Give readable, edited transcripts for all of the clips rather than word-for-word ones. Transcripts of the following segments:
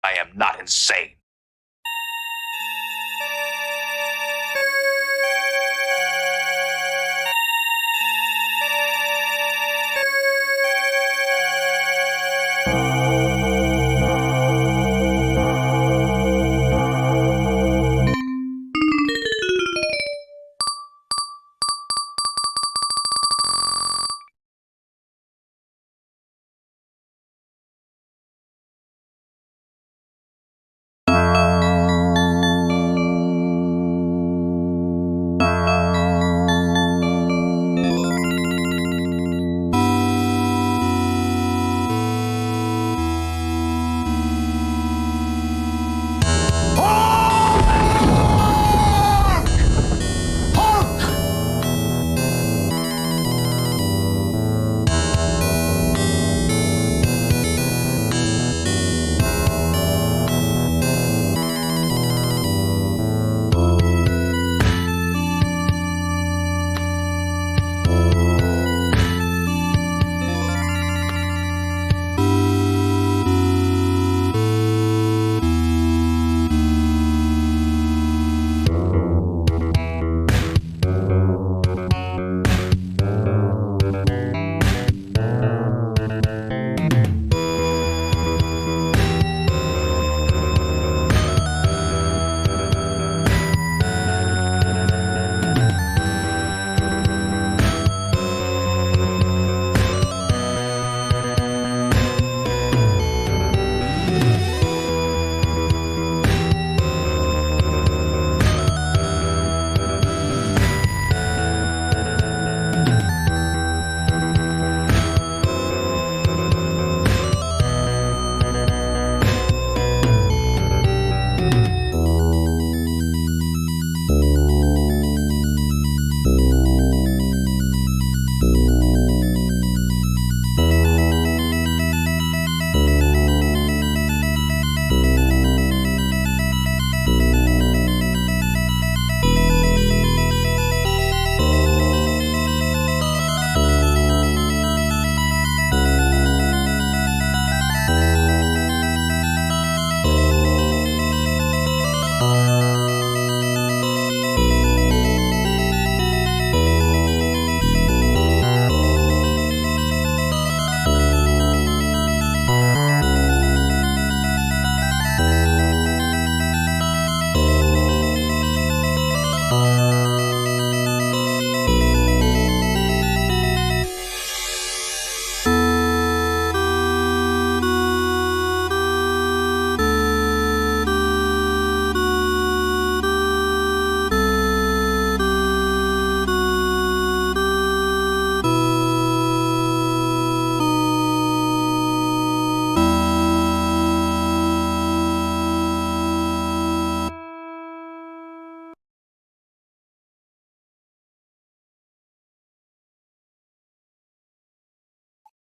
I am not insane.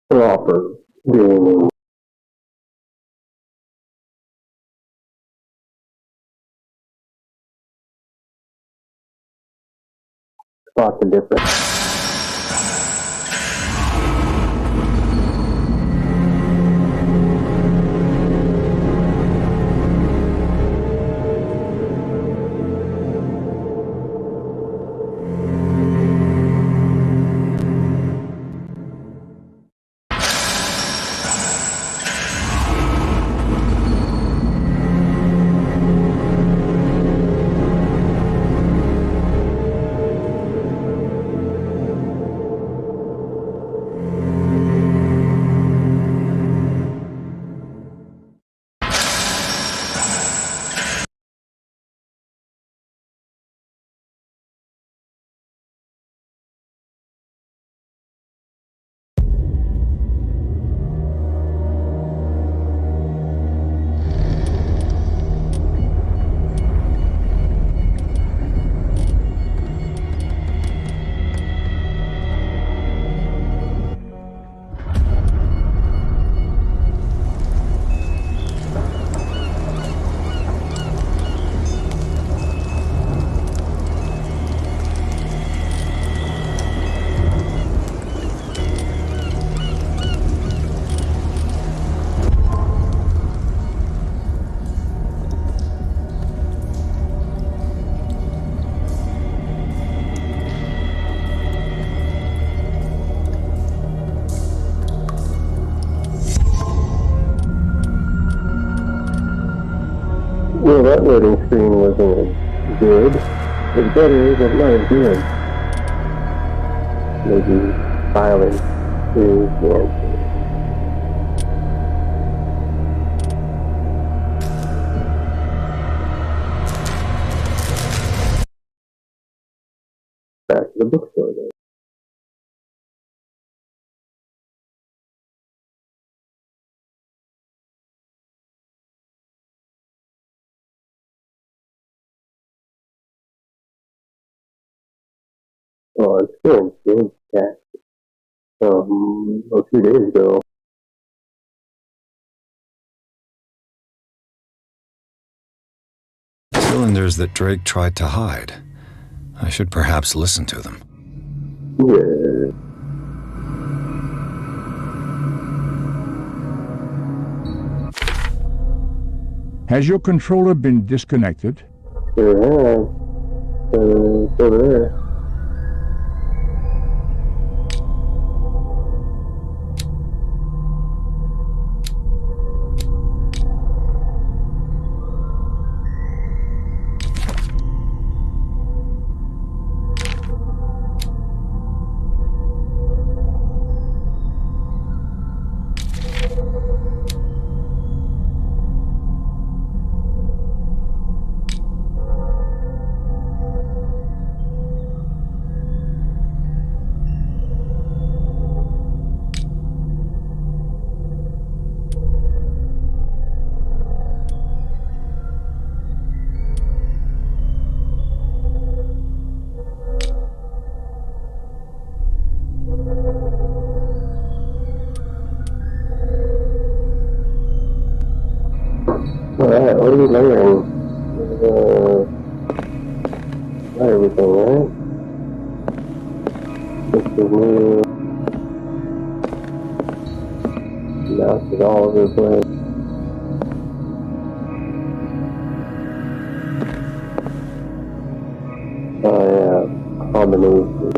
Proper being spot the difference. Well, that loading screen wasn't good. It's better, but not as good. Maybe silence is the answer. Back to the bookstore then. Oh, it's good, cat. 2 days ago. Cylinders that Drake tried to hide. I should perhaps listen to them. Yeah. Has your controller been disconnected? Sure have. Still there. Alright, what are we layering? Not everything, right? This is new. Mouse is all over the place. Oh yeah, combination.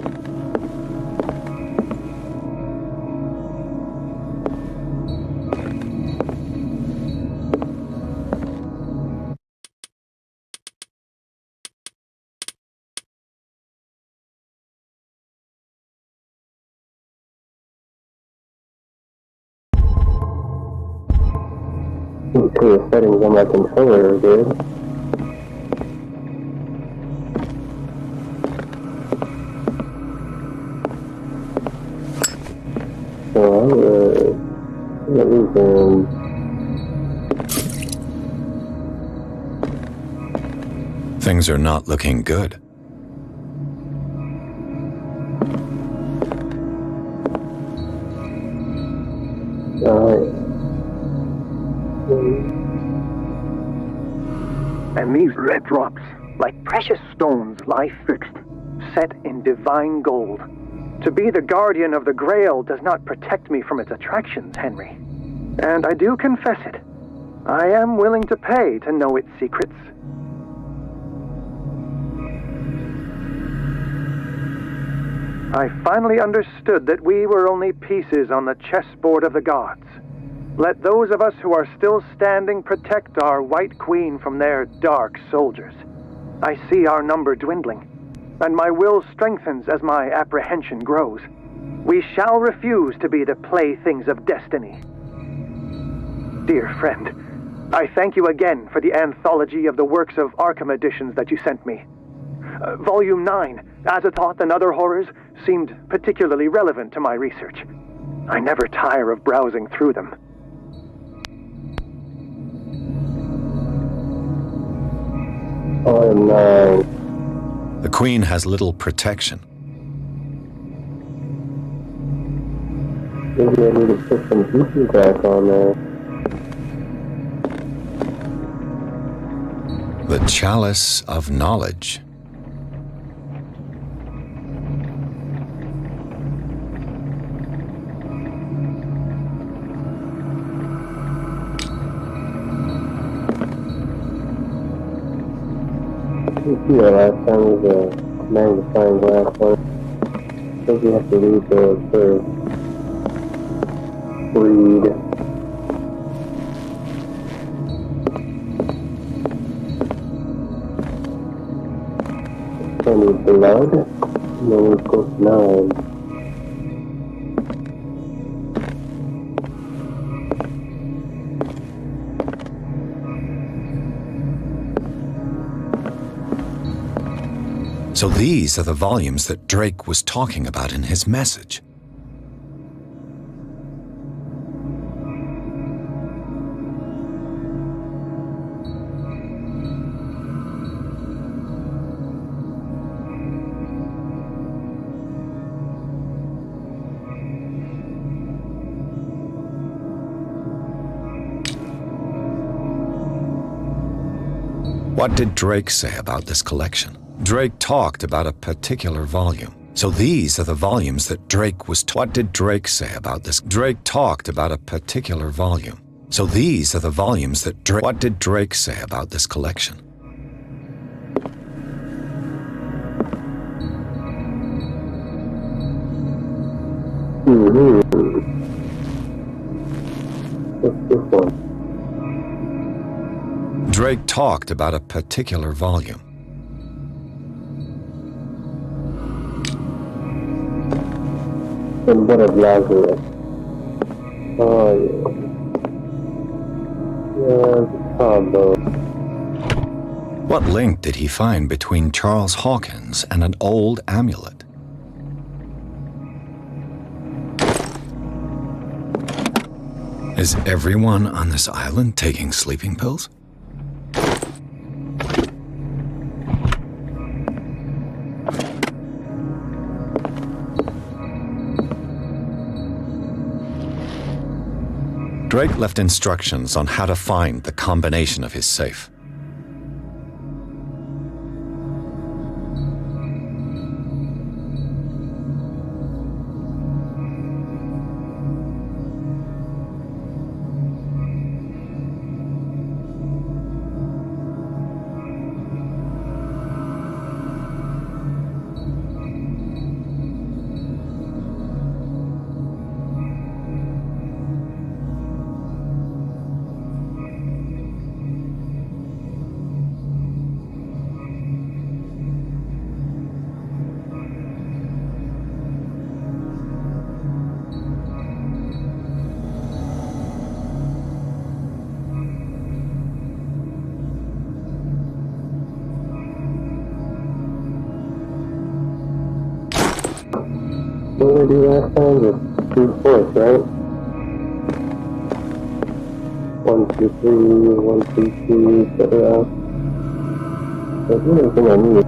Okay, the settings on my controller are good. So everything. Things are not looking good. Alright. And these red drops, like precious stones, lie fixed, set in divine gold. To be the guardian of the Grail does not protect me from its attractions, Henry. And I do confess it. I am willing to pay to know its secrets. I finally understood that we were only pieces on the chessboard of the gods. Let those of us who are still standing protect our White Queen from their dark soldiers. I see our number dwindling, and my will strengthens as my apprehension grows. We shall refuse to be the playthings of destiny. Dear friend, I thank you again for the anthology of the works of Arkham editions that you sent me. Volume 9, Azathoth and Other Horrors, seemed particularly relevant to my research. I never tire of browsing through them. Volume 9. The Queen has little protection. Maybe I need to put some pieces back on there. The Chalice of Knowledge. Yeah, last time was a magnifying glass one. I think you have to read the first. Read. any blood? And then we go to 9. So these are the volumes that Drake was talking about in his message. What did Drake say about this collection? Drake talked about a particular volume. So these are the volumes that Drake was What did Drake say about this? Drake talked about a particular volume. So these are the volumes that Drake... What did Drake say about this collection? What's this one? Drake talked about a particular volume. The blood of Lazarus. Oh, yeah. Yeah, the combo. What link did he find between Charles Hawkins and an old amulet? Is everyone on this island taking sleeping pills? Drake left instructions on how to find the combination of his safe. What did I do last time? Just 2 fourths, right? 1, 2, 3, 1, 2, 3, etc. That's the only thing I need.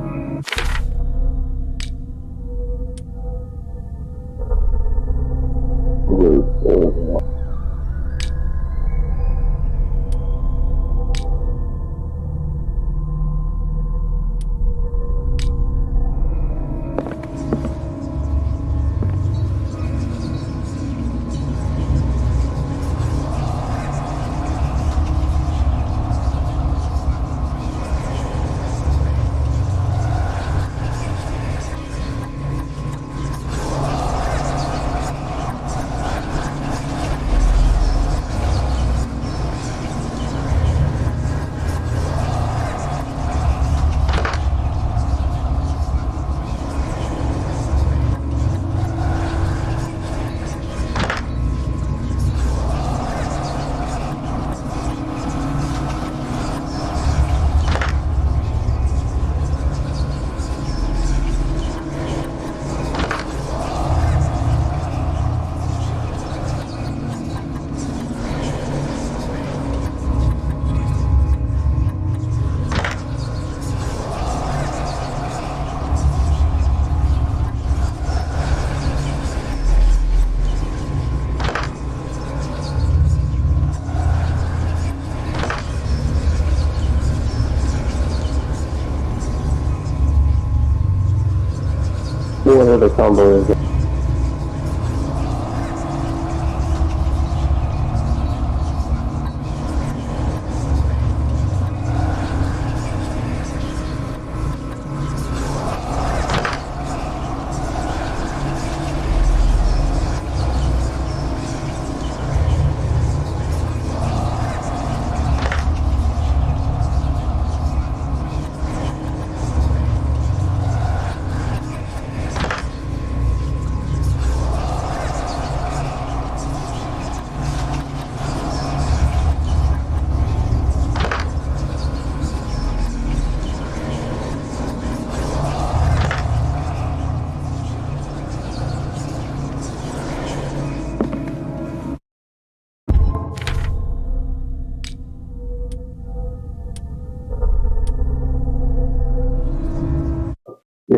What the combo is.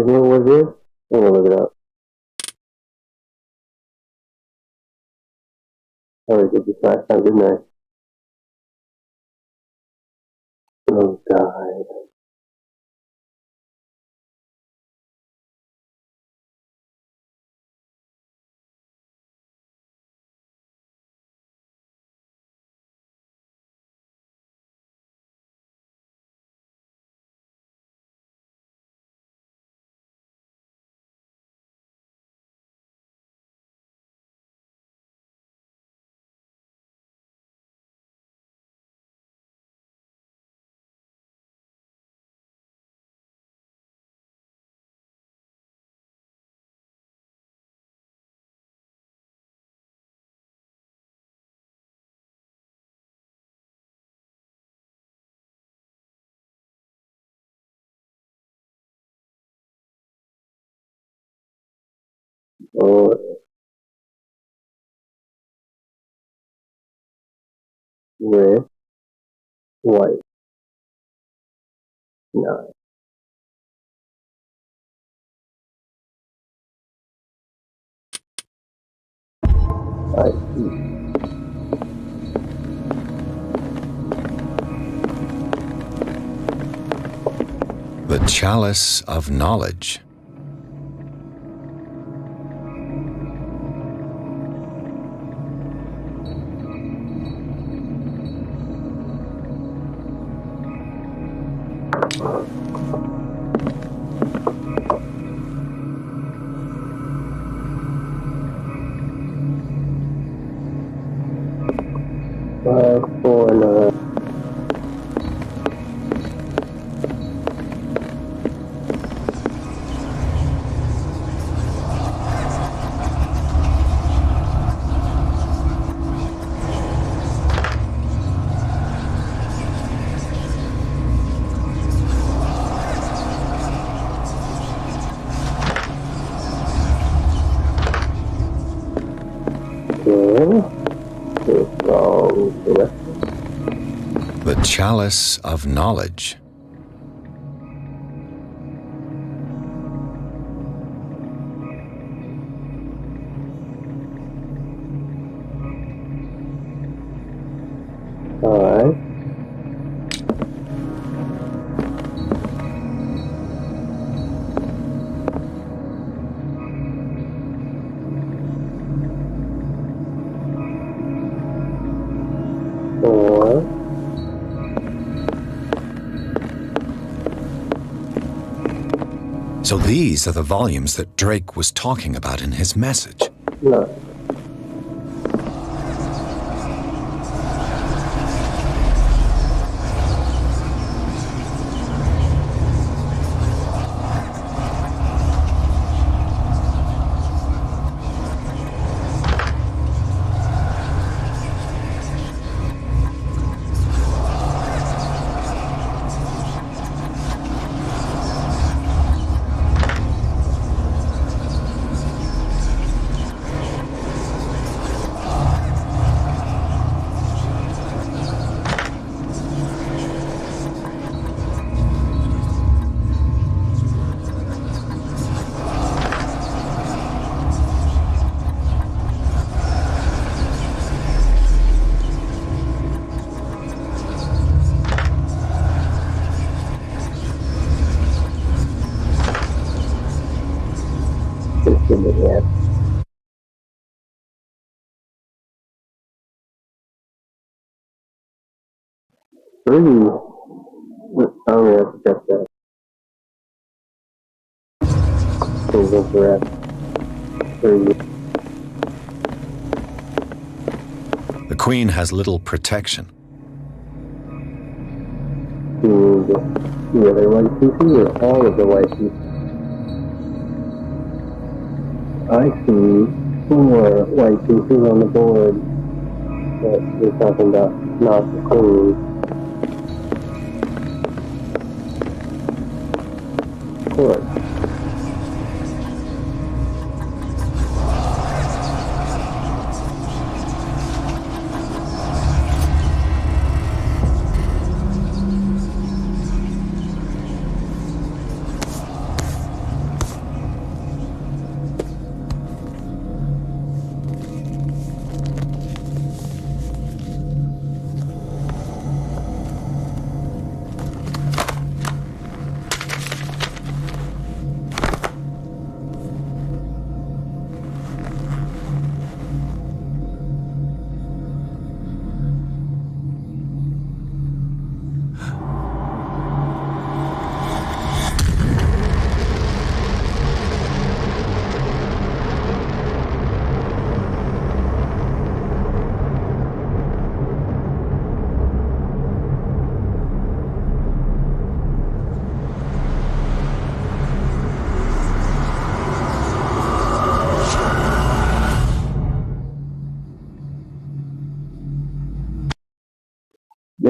You know what it is? I'm gonna look it up. I already did this last time, didn't I? Oh, God. Oh, red, white, 9. I see. The chalice of knowledge. Five, 4, 9. It's all correct. The chalice of knowledge. Alright. Four. So these are the volumes that Drake was talking about in his message. 9. Just give me that. Three. I only have to check that. Things incorrect. 3. The Queen has little protection. The other white pieces or all of the white pieces? I see 4 white pieces on the board that you're talking about, not the Queen. Of course.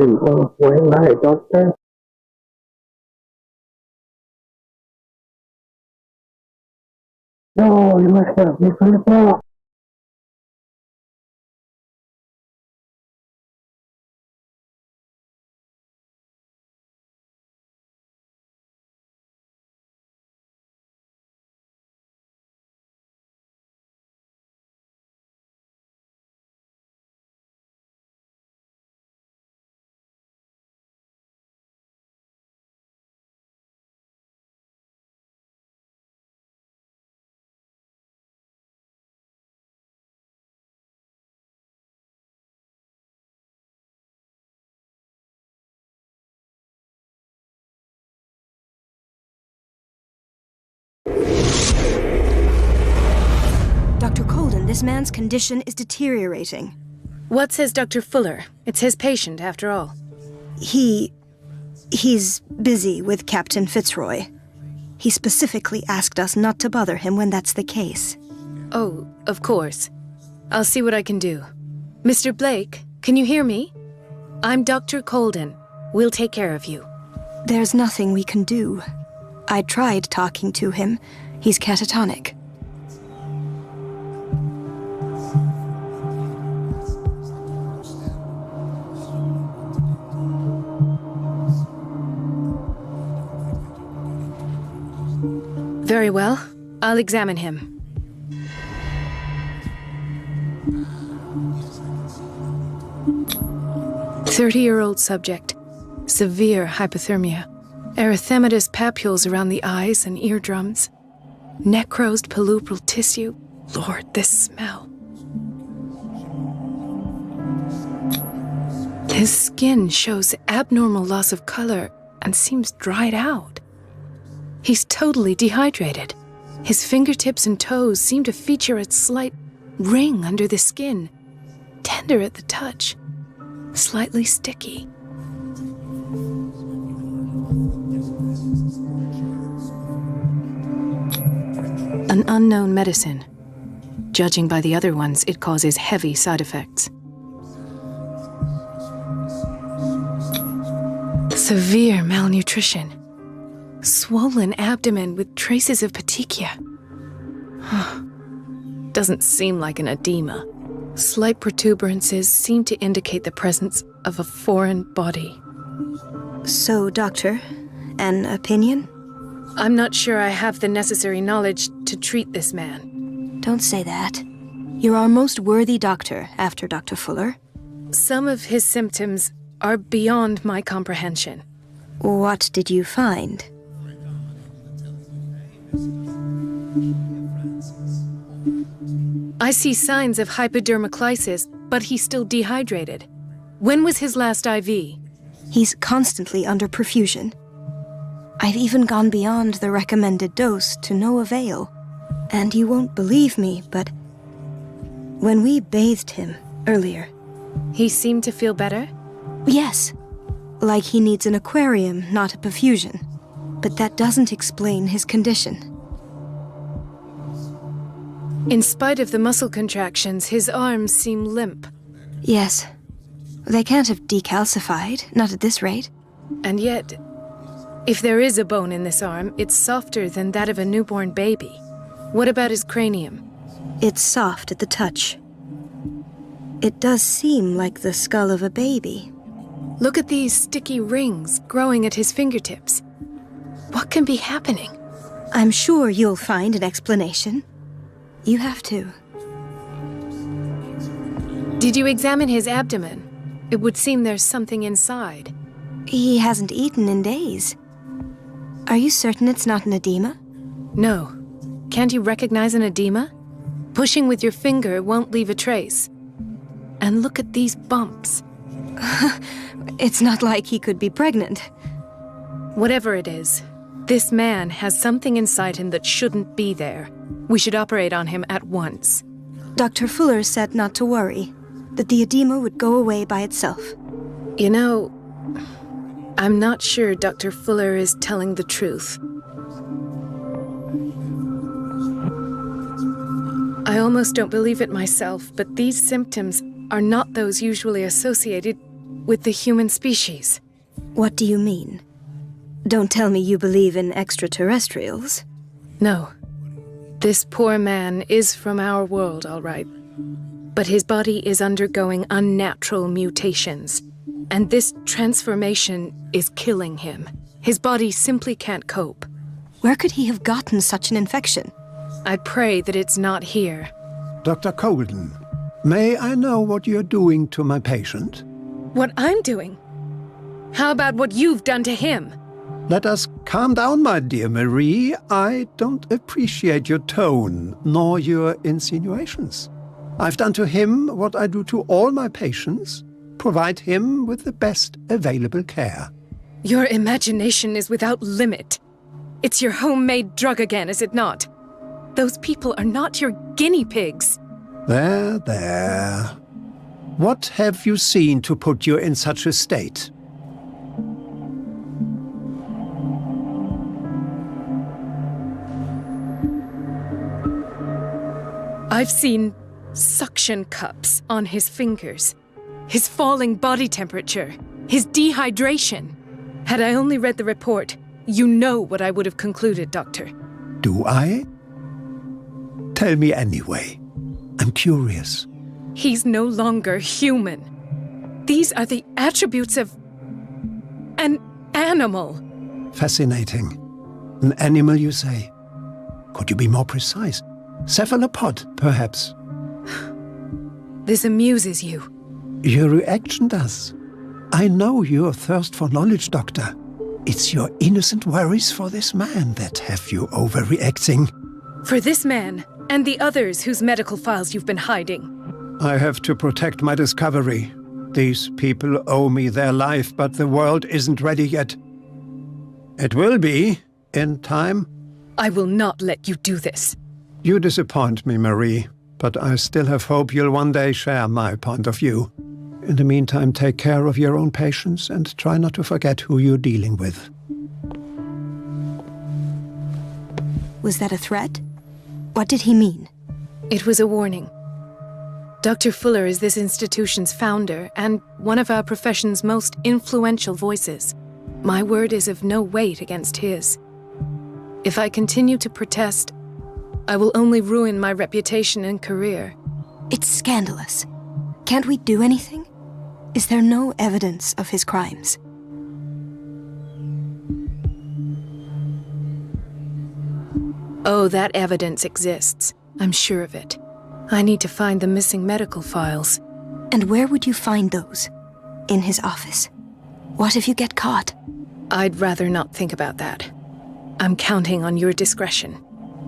When my doctor? No, you must help me from the top. Dr. Colden, this man's condition is deteriorating. What says Dr. Fuller? It's his patient, after all. He's busy with Captain Fitzroy. He specifically asked us not to bother him when that's the case. Oh, of course. I'll see what I can do. Mr. Blake, can you hear me? I'm Dr. Colden. We'll take care of you. There's nothing we can do. I tried talking to him. He's catatonic. Very well. I'll examine him. "30-year-old subject. Severe hypothermia. Erythematous papules around the eyes and eardrums. Necrosed palpebral tissue. Lord, this smell. His skin shows abnormal loss of color and seems dried out. He's totally dehydrated. His fingertips and toes seem to feature a slight ring under the skin, tender at the touch, slightly sticky. An unknown medicine. Judging by the other ones, it causes heavy side effects. Severe malnutrition. Swollen abdomen with traces of petechia. Doesn't seem like an edema. Slight protuberances seem to indicate the presence of a foreign body. So, Doctor, an opinion? I'm not sure I have the necessary knowledge to treat this man. Don't say that. You're our most worthy doctor after Dr. Fuller. Some of his symptoms are beyond my comprehension. What did you find? I see signs of hypodermoclysis, but he's still dehydrated. When was his last IV? He's constantly under perfusion. I've even gone beyond the recommended dose to no avail. And you won't believe me, but when we bathed him earlier... He seemed to feel better? Yes. Like he needs an aquarium, not a perfusion. But that doesn't explain his condition. In spite of the muscle contractions, his arms seem limp. Yes. They can't have decalcified, not at this rate. And yet, if there is a bone in this arm, it's softer than that of a newborn baby. What about his cranium? It's soft at the touch. It does seem like the skull of a baby. Look at these sticky rings growing at his fingertips. What can be happening? I'm sure you'll find an explanation. You have to. Did you examine his abdomen? It would seem there's something inside. He hasn't eaten in days. Are you certain it's not an edema? No. Can't you recognize an edema? Pushing with your finger won't leave a trace. And look at these bumps. It's not like he could be pregnant. Whatever it is, this man has something inside him that shouldn't be there. We should operate on him at once. Dr. Fuller said not to worry, that the edema would go away by itself. You know, I'm not sure Dr. Fuller is telling the truth. I almost don't believe it myself, but these symptoms are not those usually associated with the human species. What do you mean? Don't tell me you believe in extraterrestrials. No. This poor man is from our world, all right. But his body is undergoing unnatural mutations, and this transformation is killing him. His body simply can't cope. Where could he have gotten such an infection? I pray that it's not here. Dr. Colden, may I know what you're doing to my patient? What I'm doing? How about what you've done to him? Let us calm down, my dear Marie. I don't appreciate your tone, nor your insinuations. I've done to him what I do to all my patients, provide him with the best available care. Your imagination is without limit. It's your homemade drug again, is it not? Those people are not your guinea pigs. There, there. What have you seen to put you in such a state? I've seen suction cups on his fingers, his falling body temperature, his dehydration. Had I only read the report, you know what I would have concluded, Doctor. Do I? Tell me anyway. I'm curious. He's no longer human. These are the attributes of an animal. Fascinating. An animal, you say? Could you be more precise? Cephalopod, perhaps? This amuses you. Your reaction does. I know your thirst for knowledge, Doctor. It's your innocent worries for this man that have you overreacting. For this man, and the others whose medical files you've been hiding. I have to protect my discovery. These people owe me their life, but the world isn't ready yet. It will be, in time. I will not let you do this. You disappoint me, Marie, but I still have hope you'll one day share my point of view. In the meantime, take care of your own patients and try not to forget who you're dealing with. Was that a threat? What did he mean? It was a warning. Dr. Fuller is this institution's founder and one of our profession's most influential voices. My word is of no weight against his. If I continue to protest, I will only ruin my reputation and career. It's scandalous. Can't we do anything? Is there no evidence of his crimes? Oh, that evidence exists. I'm sure of it. I need to find the missing medical files. And where would you find those? In his office? What if you get caught? I'd rather not think about that. I'm counting on your discretion.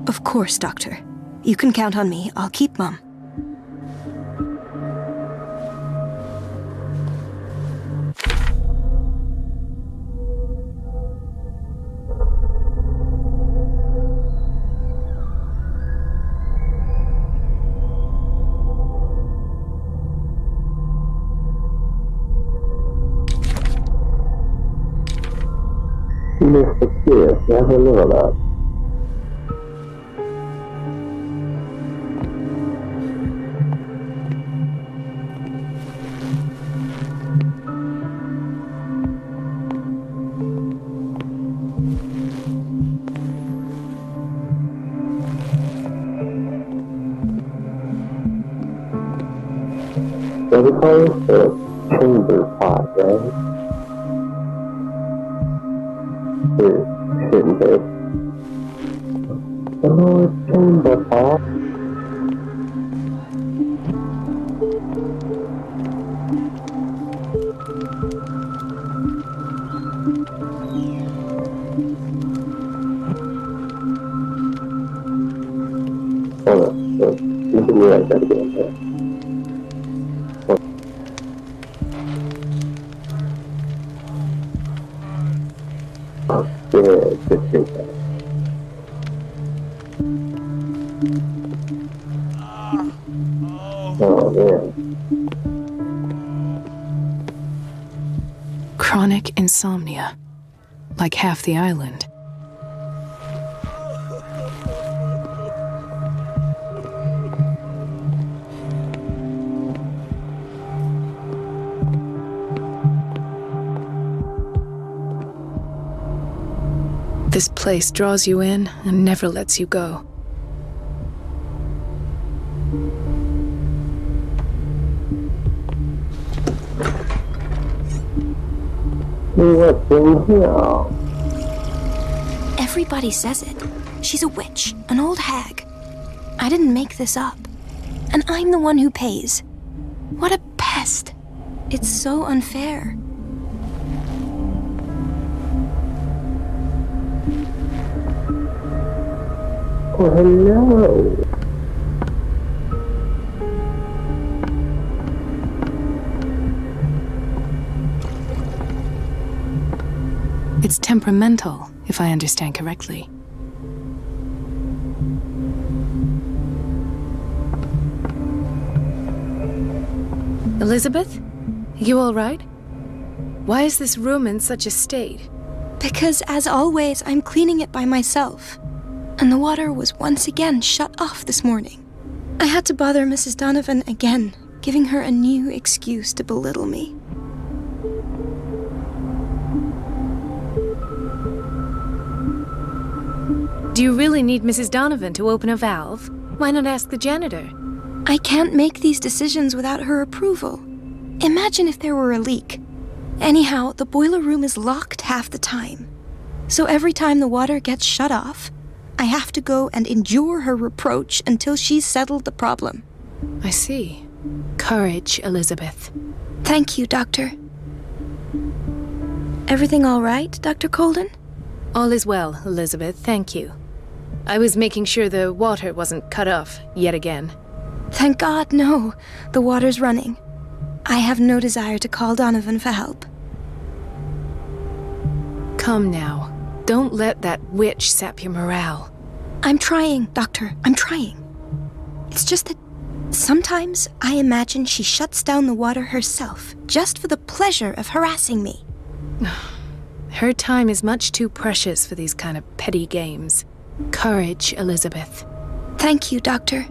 Of course, Doctor. You can count on me. I'll keep Mum. Mr. Pierce, jag håller där. So we call it the chamber pot, right? Shouldn't be. Oh, chamber pot. Hold on, let me write that again. Just take that. Oh, man. Chronic insomnia. Like half the island. This place draws you in and never lets you go. What's in here? Everybody says it. She's a witch, an old hag. I didn't make this up. And I'm the one who pays. What a pest. It's so unfair. Oh, hello. It's temperamental, if I understand correctly. Elizabeth? You all right? Why is this room in such a state? Because, as always, I'm cleaning it by myself. And the water was once again shut off this morning. I had to bother Mrs. Donovan again, giving her a new excuse to belittle me. Do you really need Mrs. Donovan to open a valve? Why not ask the janitor? I can't make these decisions without her approval. Imagine if there were a leak. Anyhow, the boiler room is locked half the time. So every time the water gets shut off, I have to go and endure her reproach until she's settled the problem. I see. Courage, Elizabeth. Thank you, Doctor. Everything all right, Dr. Colden? All is well, Elizabeth, thank you. I was making sure the water wasn't cut off yet again. Thank God, no. The water's running. I have no desire to call Donovan for help. Come now. Don't let that witch sap your morale. I'm trying, Doctor. I'm trying. It's just that sometimes I imagine she shuts down the water herself, just for the pleasure of harassing me. Her time is much too precious for these kind of petty games. Courage, Elizabeth. Thank you, Doctor.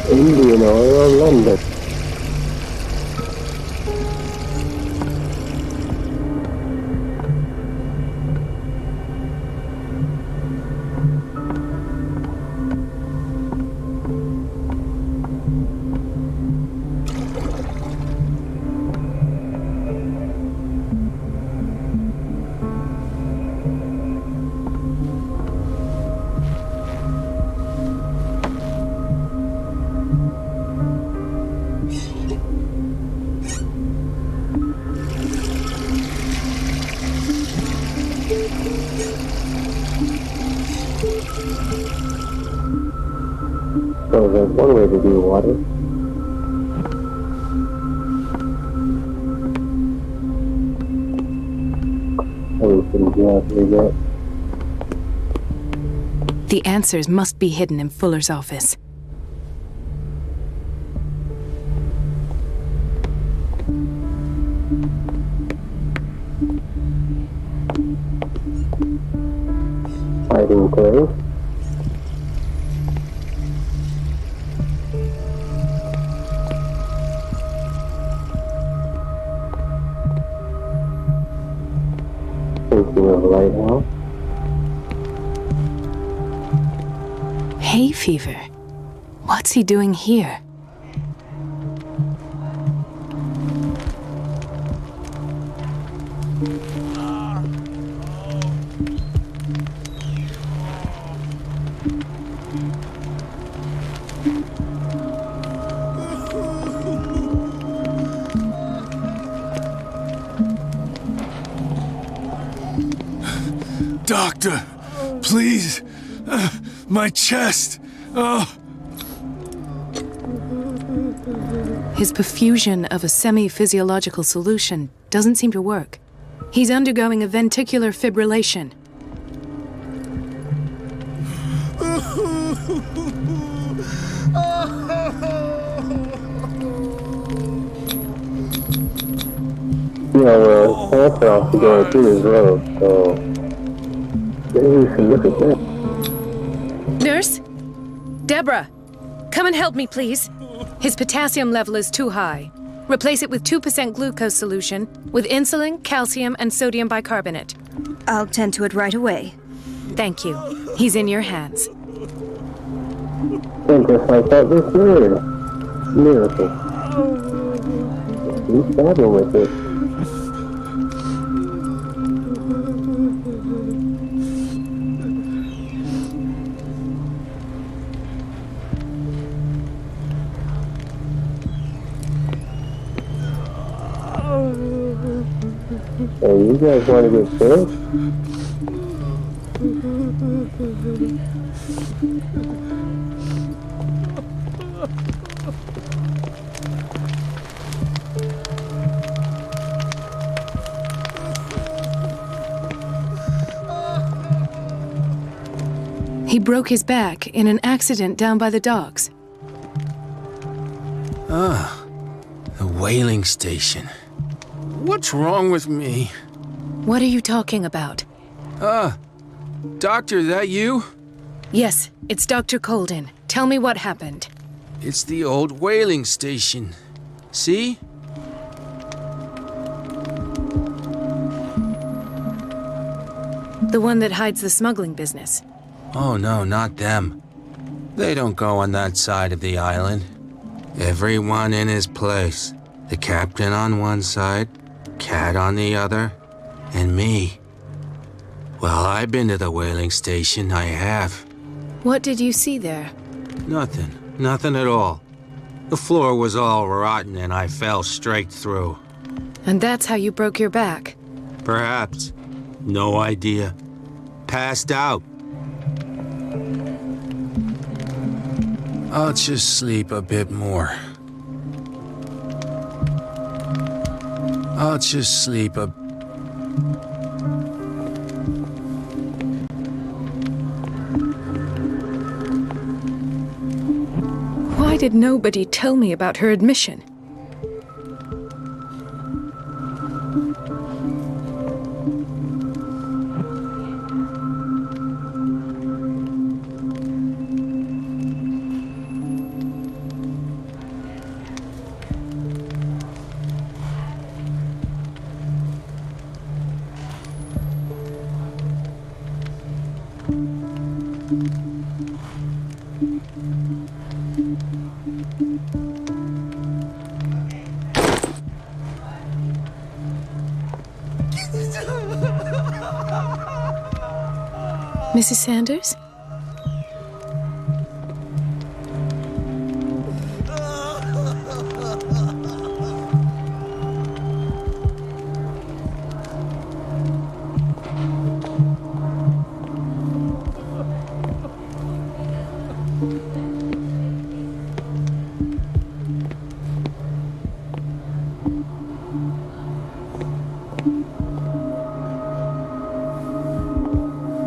Indian oil, London. So there's one way to do water. The answers must be hidden in Fuller's office. Hiding place. Thinking of a lighthouse. Hay fever. What's he doing here? Doctor, please. My chest. His perfusion of a semi-physiological solution doesn't seem to work. He's undergoing a ventricular fibrillation. Yeah, well, cancer off to go through his road, so Look at that. Nurse? Deborah, come and help me, please. His potassium level is too high. Replace it with 2% glucose solution with insulin, calcium, and sodium bicarbonate. I'll tend to it right away. Thank you. He's in your hands. And just like that, this miracle. You stabbed him with it. Hey, you guys want to get sick? He broke his back in an accident down by the docks. Ah, the whaling station. What's wrong with me? What are you talking about? Doctor, that you? Yes, it's Dr. Colden. Tell me what happened. It's the old whaling station. See? The one that hides the smuggling business. Oh no, not them. They don't go on that side of the island. Everyone in his place. The captain on one side, Cat on the other, and me. Well, I've been to the whaling station, I have. What did you see there? Nothing at all. The floor was all rotten and I fell straight through. And that's how you broke your back? Perhaps. No idea. Passed out. I'll just sleep a bit more. I'll just sleep a... Why did nobody tell me about her admission? Mrs. Sanders?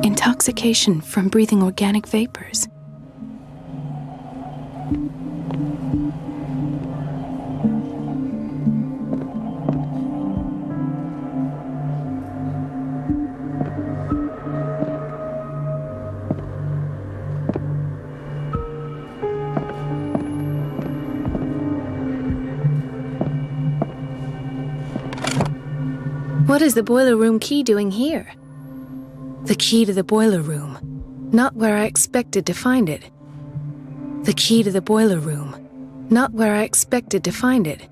Intoxication from breathing organic vapors. What is the boiler room key doing here? The key to the boiler room. Not where I expected to find it. The key to the boiler room. Not where I expected to find it.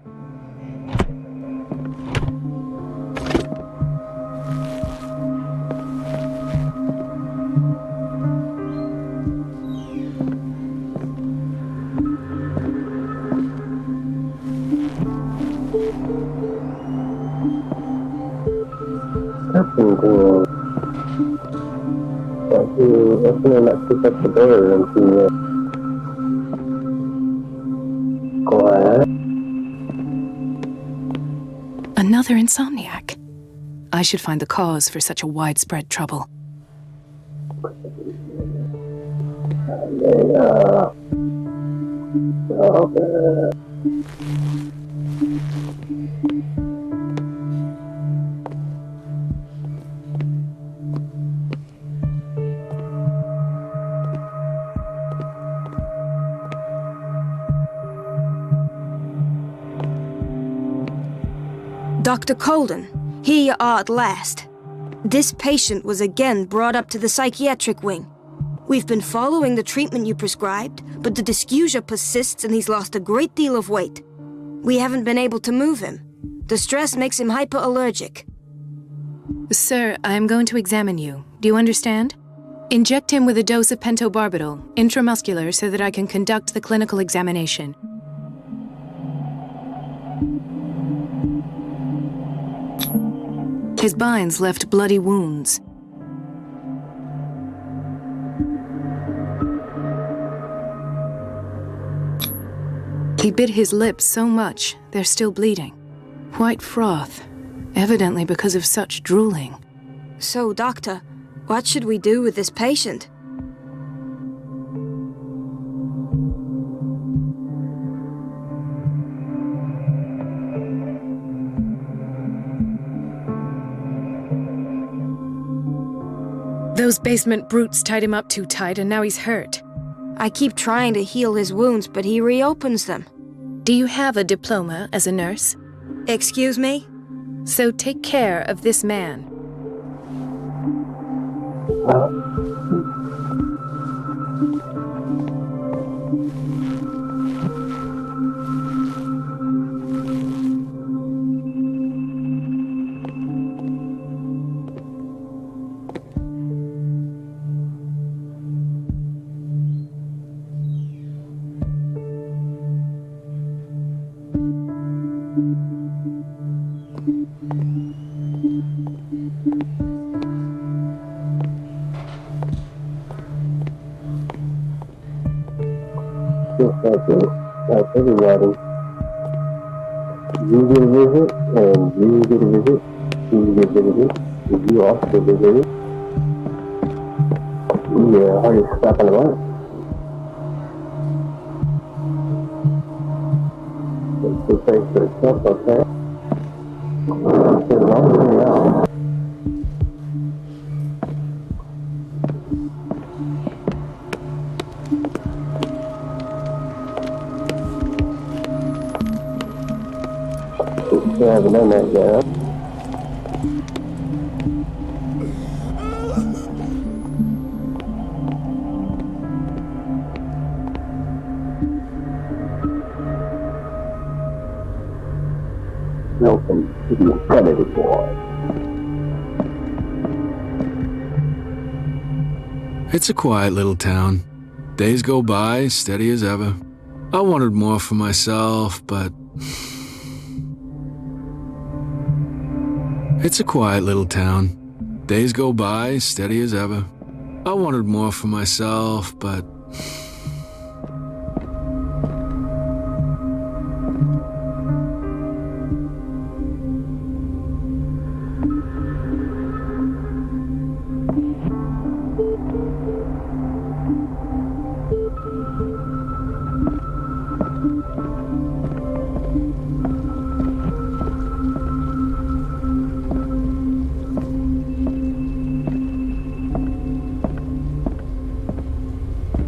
Something cool. Open and not pick up the door and see quiet. Another insomniac. I should find the cause for such a widespread trouble. Dr. Colden, here you are at last. This patient was again brought up to the psychiatric wing. We've been following the treatment you prescribed, but the dysgeusia persists and he's lost a great deal of weight. We haven't been able to move him. The stress makes him hyperallergic. Sir, I'm going to examine you. Do you understand? Inject him with a dose of pentobarbital, intramuscular, so that I can conduct the clinical examination. His binds left bloody wounds. He bit his lips so much, they're still bleeding. White froth, evidently because of such drooling. So, Doctor, what should we do with this patient? Those basement brutes tied him up too tight and now he's hurt. I keep trying to heal his wounds, but he reopens them. Do you have a diploma as a nurse? Excuse me? So take care of this man. That's everybody. You get a visit, and you get a visit, you get a visit, and you also get a visit. Yeah, how you stuck on the line? It's the place for itself, okay? As long as you're out. We haven't done that yet. Welcome to the Infinity Boy. It's a quiet little town. Days go by, steady as ever. I wanted more for myself, but... It's a quiet little town. Days go by, steady as ever. I wanted more for myself, but...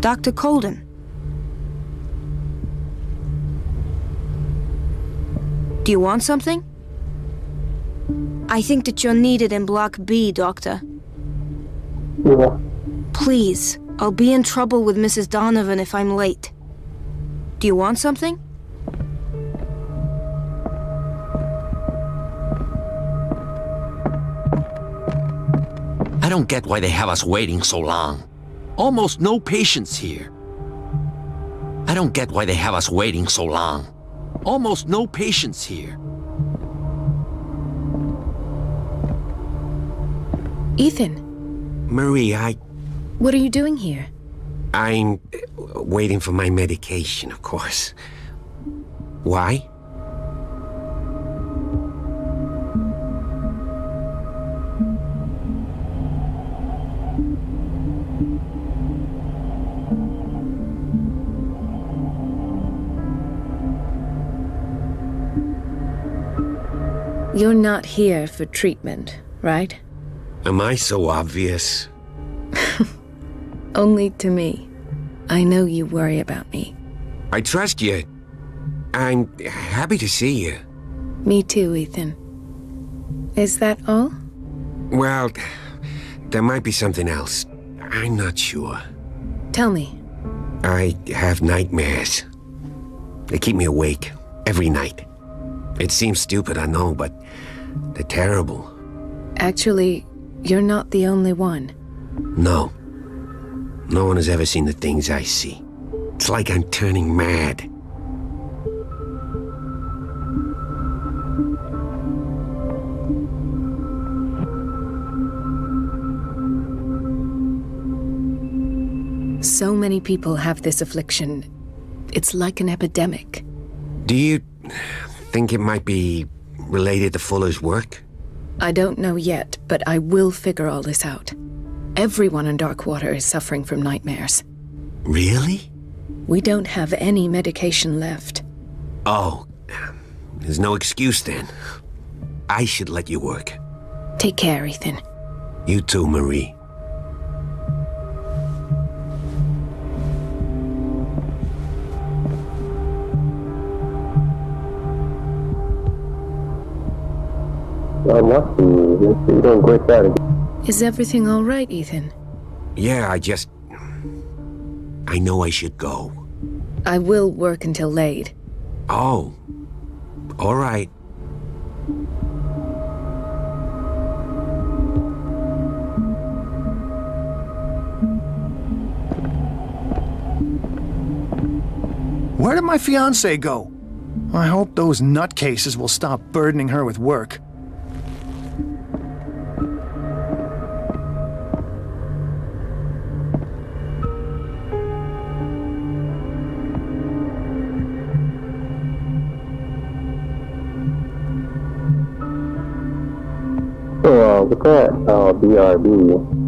Dr. Colden. Do you want something? I think that you're needed in Block B, Doctor. Yeah. Please, I'll be in trouble with Mrs. Donovan if I'm late. Do you want something? I don't get why they have us waiting so long. Almost no patients here. I don't get why they have us waiting so long. Almost no patients here. Ethan. Marie, What are you doing here? I'm waiting for my medication, of course. Why? You're not here for treatment, right? Am I so obvious? Only to me. I know you worry about me. I trust you. I'm happy to see you. Me too, Ethan. Is that all? Well, there might be something else. I'm not sure. Tell me. I have nightmares. They keep me awake every night. It seems stupid, I know, but they're terrible. Actually, you're not the only one. No. No one has ever seen the things I see. It's like I'm turning mad. So many people have this affliction. It's like an epidemic. Do you think it might be related to Fuller's work? I don't know yet, but I will figure all this out. Everyone in Darkwater is suffering from nightmares. Really? We don't have any medication left. Oh, there's no excuse then. I should let you work. Take care, Ethan. You too, Marie. I'm watching you. You don't quit that again. Is everything all right, Ethan? Yeah, I know I should go. I will work until late. Oh. All right. Where did my fiancée go? I hope those nutcases will stop burdening her with work. So, look at BRB.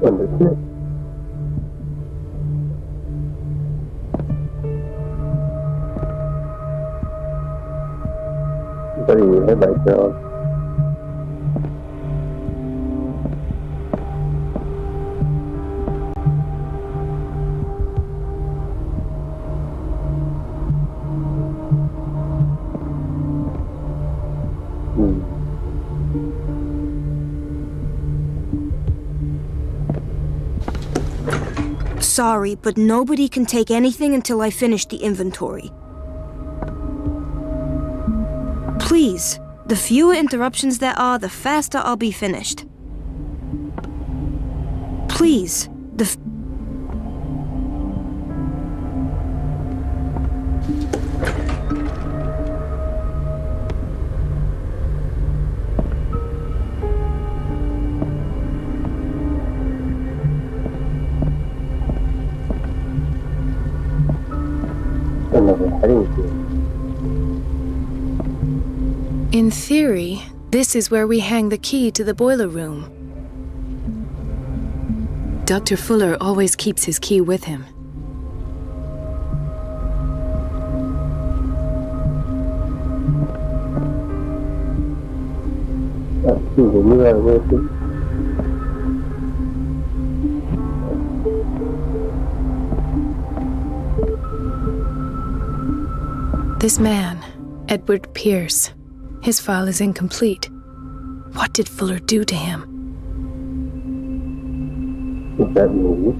Understood. Putting your headlights on. Sorry, but nobody can take anything until I finish the inventory. Please, the fewer interruptions there are, the faster I'll be finished. Please, In theory, this is where we hang the key to the boiler room. Dr. Fuller always keeps his key with him. This man, Edward Pierce, his file is incomplete. What did Fuller do to him? Is that me?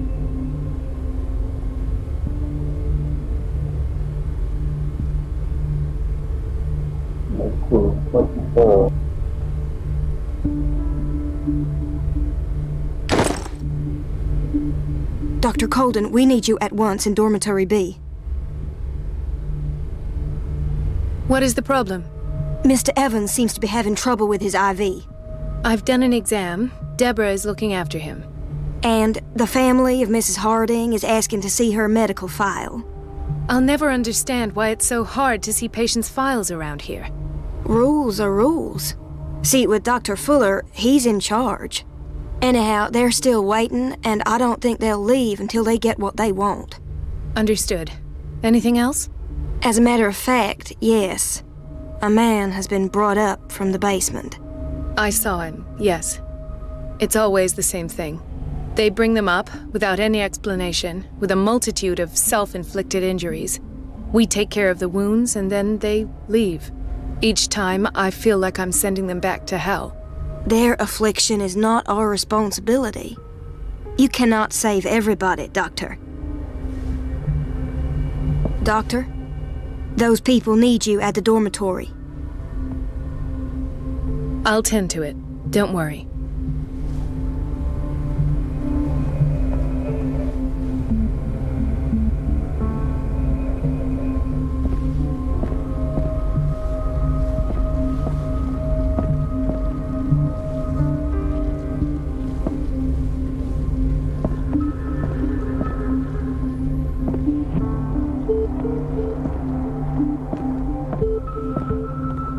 Dr. Colden, we need you at once in Dormitory B. What is the problem? Mr. Evans seems to be having trouble with his IV. I've done an exam. Deborah is looking after him. And the family of Mrs. Harding is asking to see her medical file. I'll never understand why it's so hard to see patients' files around here. Rules are rules. See, with Dr. Fuller, he's in charge. Anyhow, they're still waiting, and I don't think they'll leave until they get what they want. Understood. Anything else? As a matter of fact, yes. A man has been brought up from the basement. I saw him, yes. It's always the same thing. They bring them up without any explanation, with a multitude of self-inflicted injuries. We take care of the wounds, and then they leave. Each time, I feel like I'm sending them back to hell. Their affliction is not our responsibility. You cannot save everybody, Doctor. Doctor, those people need you at the dormitory. I'll tend to it. Don't worry.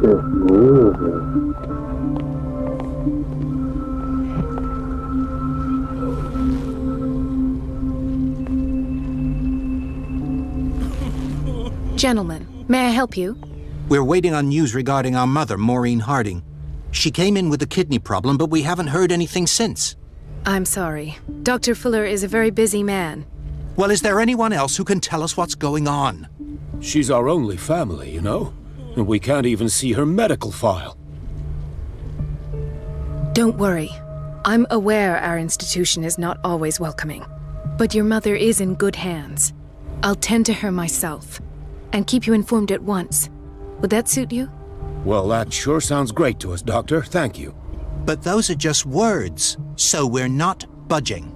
This music. Gentlemen, may I help you? We're waiting on news regarding our mother, Maureen Harding. She came in with a kidney problem, but we haven't heard anything since. I'm sorry. Dr. Fuller is a very busy man. Well, is there anyone else who can tell us what's going on? She's our only family, you know? And we can't even see her medical file. Don't worry. I'm aware our institution is not always welcoming. But your mother is in good hands. I'll tend to her myself. And keep you informed at once. Would that suit you? Well, that sure sounds great to us, Doctor. Thank you. But those are just words, so we're not budging.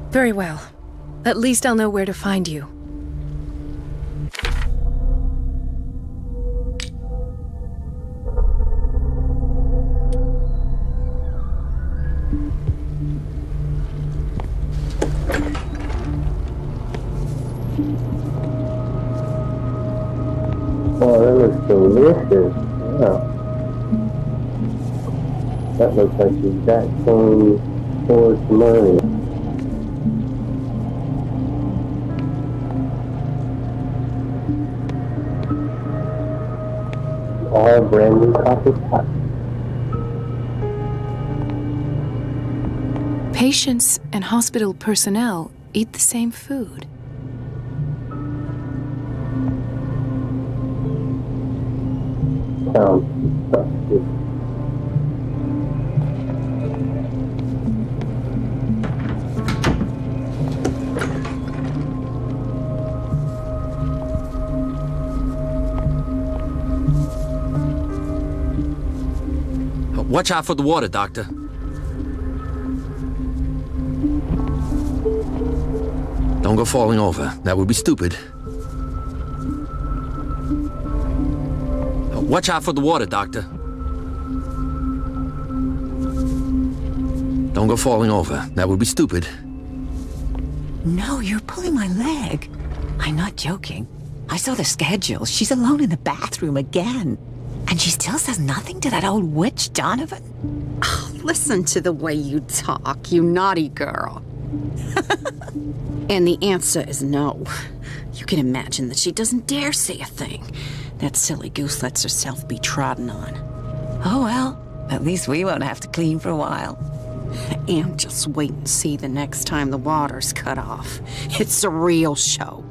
Very well. At least I'll know where to find you. Oh, that looks delicious. Wow. That looks like the exact same Ford money. All brand new coffee pots. Patients and hospital personnel eat the same food. Sounds disgusting. Watch out for the water, Doctor. Don't go falling over. That would be stupid. Watch out for the water, Doctor. Don't go falling over. That would be stupid. No, you're pulling my leg. I'm not joking. I saw the schedule. She's alone in the bathroom again. And she still says nothing to that old witch, Donovan? Oh, listen to the way you talk, you naughty girl. And the answer is no. You can imagine that she doesn't dare say a thing. That silly goose lets herself be trodden on. Oh, well, at least we won't have to clean for a while. And just wait and see the next time the water's cut off. It's a real show.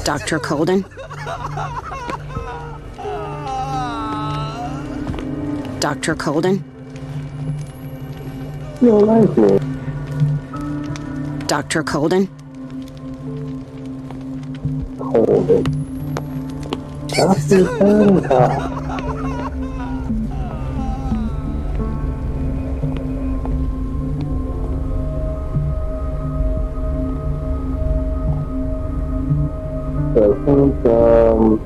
Dr. Colden? Dr. Colden? You don't like me. Dr. Colden? Colden. Dr. Colden. So it comes from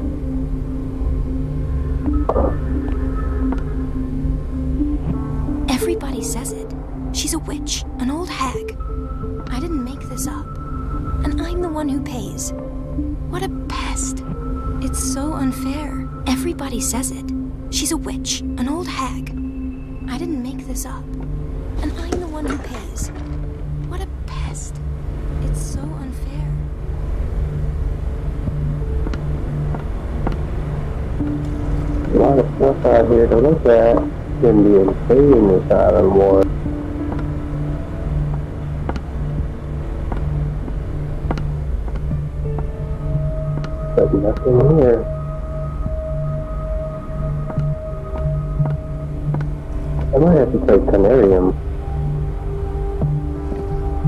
Everybody says it. She's a witch, an old hag. I didn't make this up. pays. What a pest. It's so unfair. Everybody says it. She's a witch, an old hag. I didn't make this up. And I'm the one who pays. What a pest. It's so unfair. A lot of stuff out here to look at. Can be insane this island war. But nothing here. I might have to play Canarium.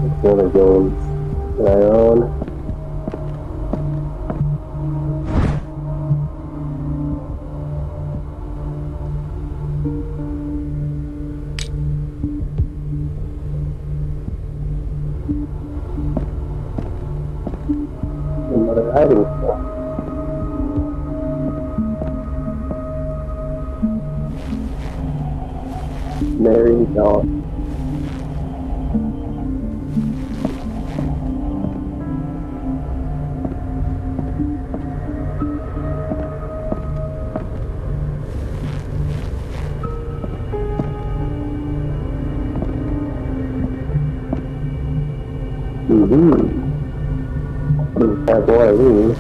It's another game that I own. Another hiding spot. Mary Dawn. Have one of these.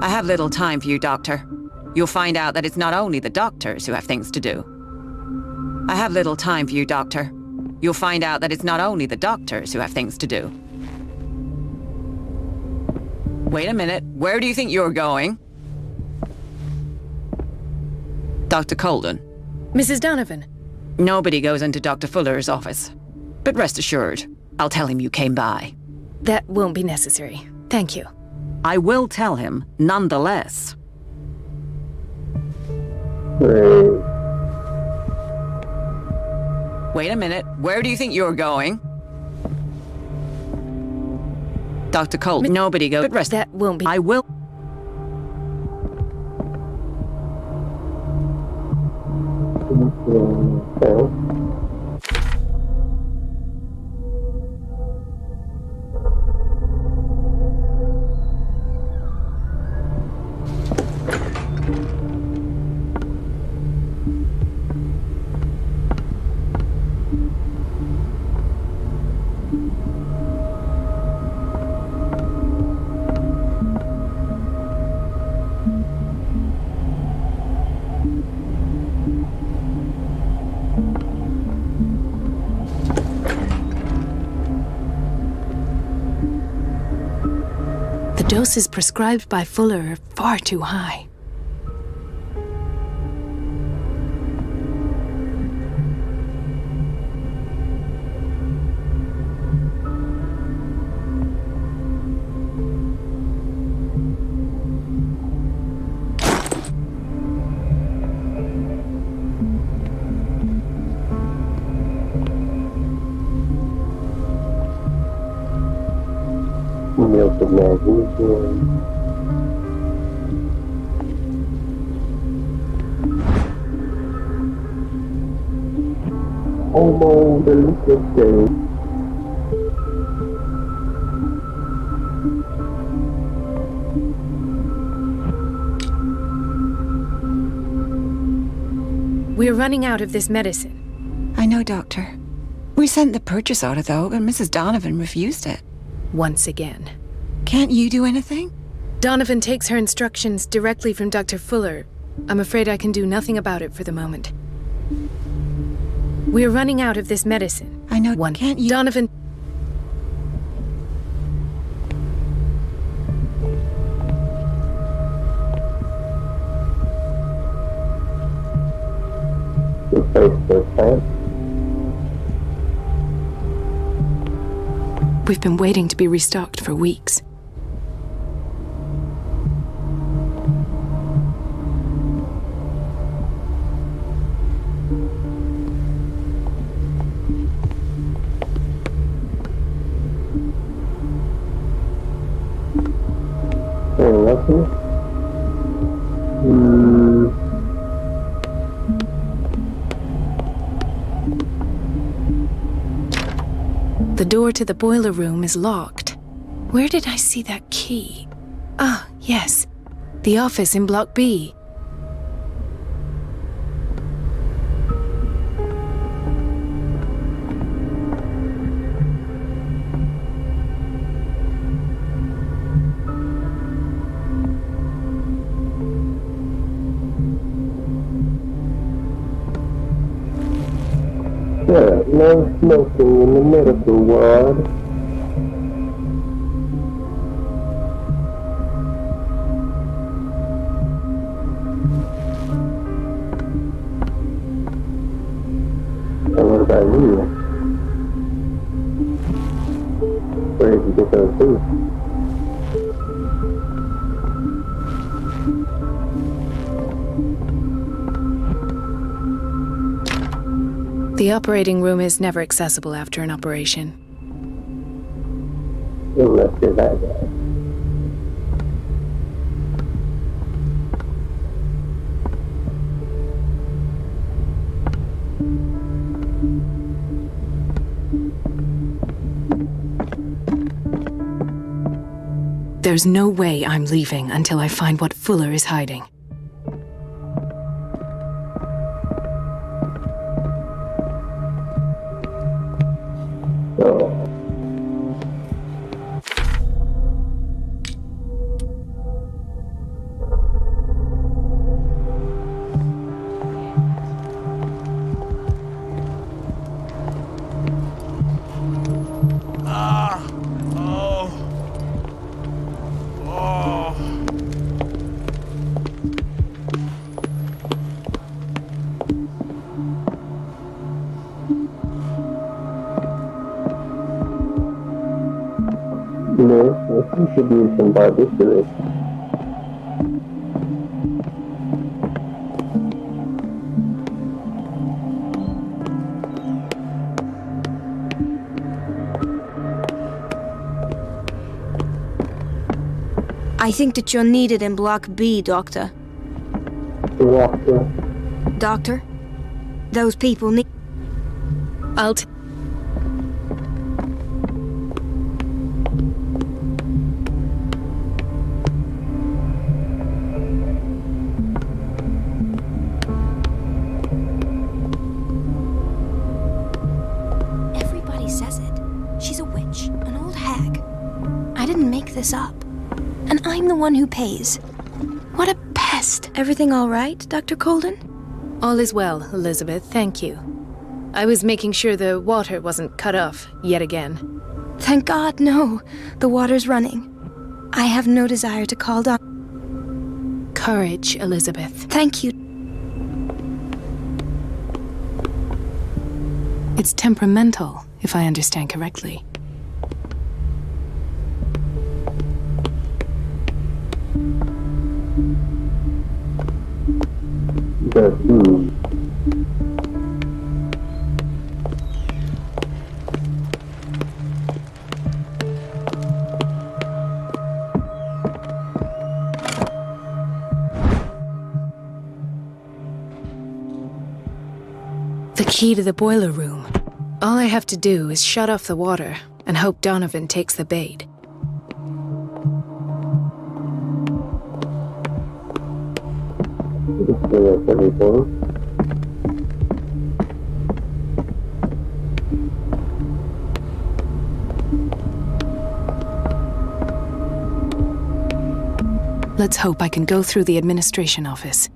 I have little time for you, Doctor. You'll find out that it's not only the doctors who have things to do. I have little time for you, Doctor. You'll find out that it's not only the doctors who have things to do. Wait a minute. Where do you think you're going? Dr. Colden. Mrs. Donovan. Nobody goes into Dr. Fuller's office. But rest assured, I'll tell him you came by. That won't be necessary. Thank you. I will tell him, nonetheless. Wait a minute. Where do you think you're going? Dr. Colt, nobody goes. But rest. That won't be. I will. The doses prescribed by Fuller are far too high. Milk of magnesium. Homo delicate. We're running out of this medicine. I know, Doctor. We sent the purchase order, though, and Mrs. Donovan refused it. Once again. Can't you do anything? Donovan takes her instructions directly from Dr. Fuller. I'm afraid I can do nothing about it for the moment. We're running out of this medicine. I know. Can't you? Donovan. Replace the plant. We've been waiting to be restocked for weeks. Anything else here? The door to the boiler room is locked. Where did I see that key? Ah, yes. The office in Block B. Yeah, no smoking in the medical ward. And what about you? Where did you get those boots? The operating room is never accessible after an operation. Unless you're that guy. There's no way I'm leaving until I find what Fuller is hiding. Miss, you should use some barbiturates. I think that you're needed in Block B, Doctor. Doctor? Doctor? Those people need... I'll Everybody says it. She's a witch, an old hag. I didn't make this up. And I'm the one who pays. What a pest. Everything all right, Dr. Colden? All is well, Elizabeth, thank you. I was making sure the water wasn't cut off yet again. Thank God, no. The water's running. I have no desire to call down. Courage, Elizabeth. Thank you. It's temperamental, if I understand correctly. The key to the boiler room. All I have to do is shut off the water and hope Donovan takes the bait. That's everything. Let's hope I can go through the administration office.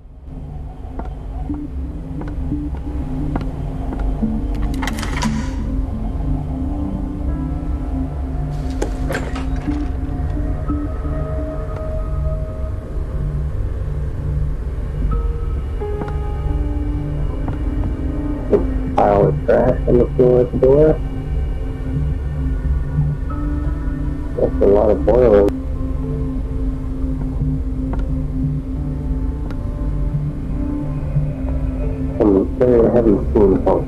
Pile of trash on the floor at the door. That's a lot of boiling. Some very heavy steam pump.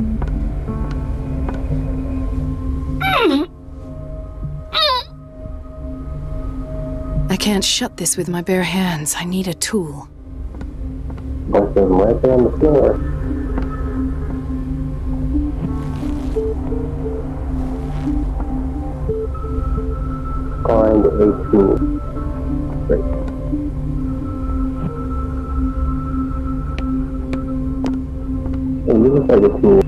I can't shut this with my bare hands. I need a tool. Bunch of them right there on the floor. Find a tool. Great. And you look like a tool.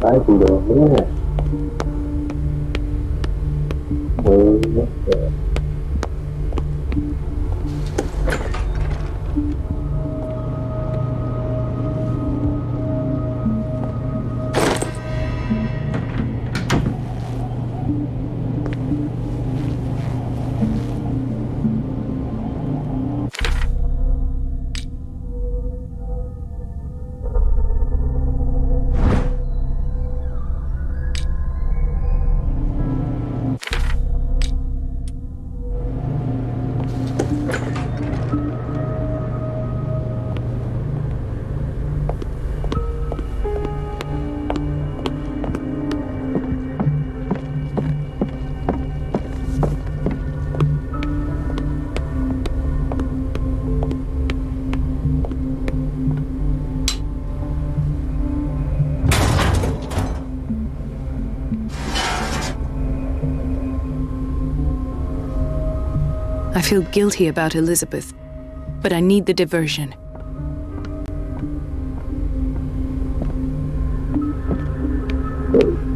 I can go there. What's that? I feel guilty about Elizabeth, but I need the diversion.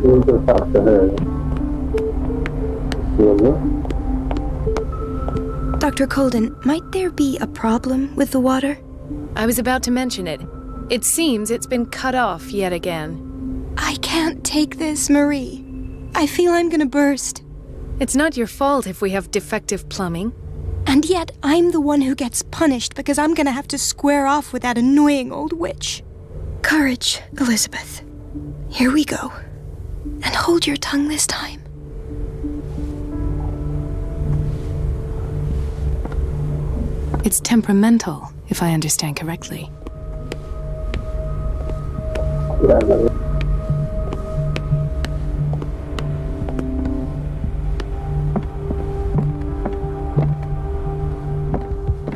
We'll go talk to her. Dr. Colden, might there be a problem with the water? I was about to mention it. It seems it's been cut off yet again. I can't take this, Marie. I feel I'm gonna burst. It's not your fault if we have defective plumbing. And yet, I'm the one who gets punished because I'm gonna have to square off with that annoying old witch. Courage, Elizabeth. Here we go. And hold your tongue this time. It's temperamental, if I understand correctly.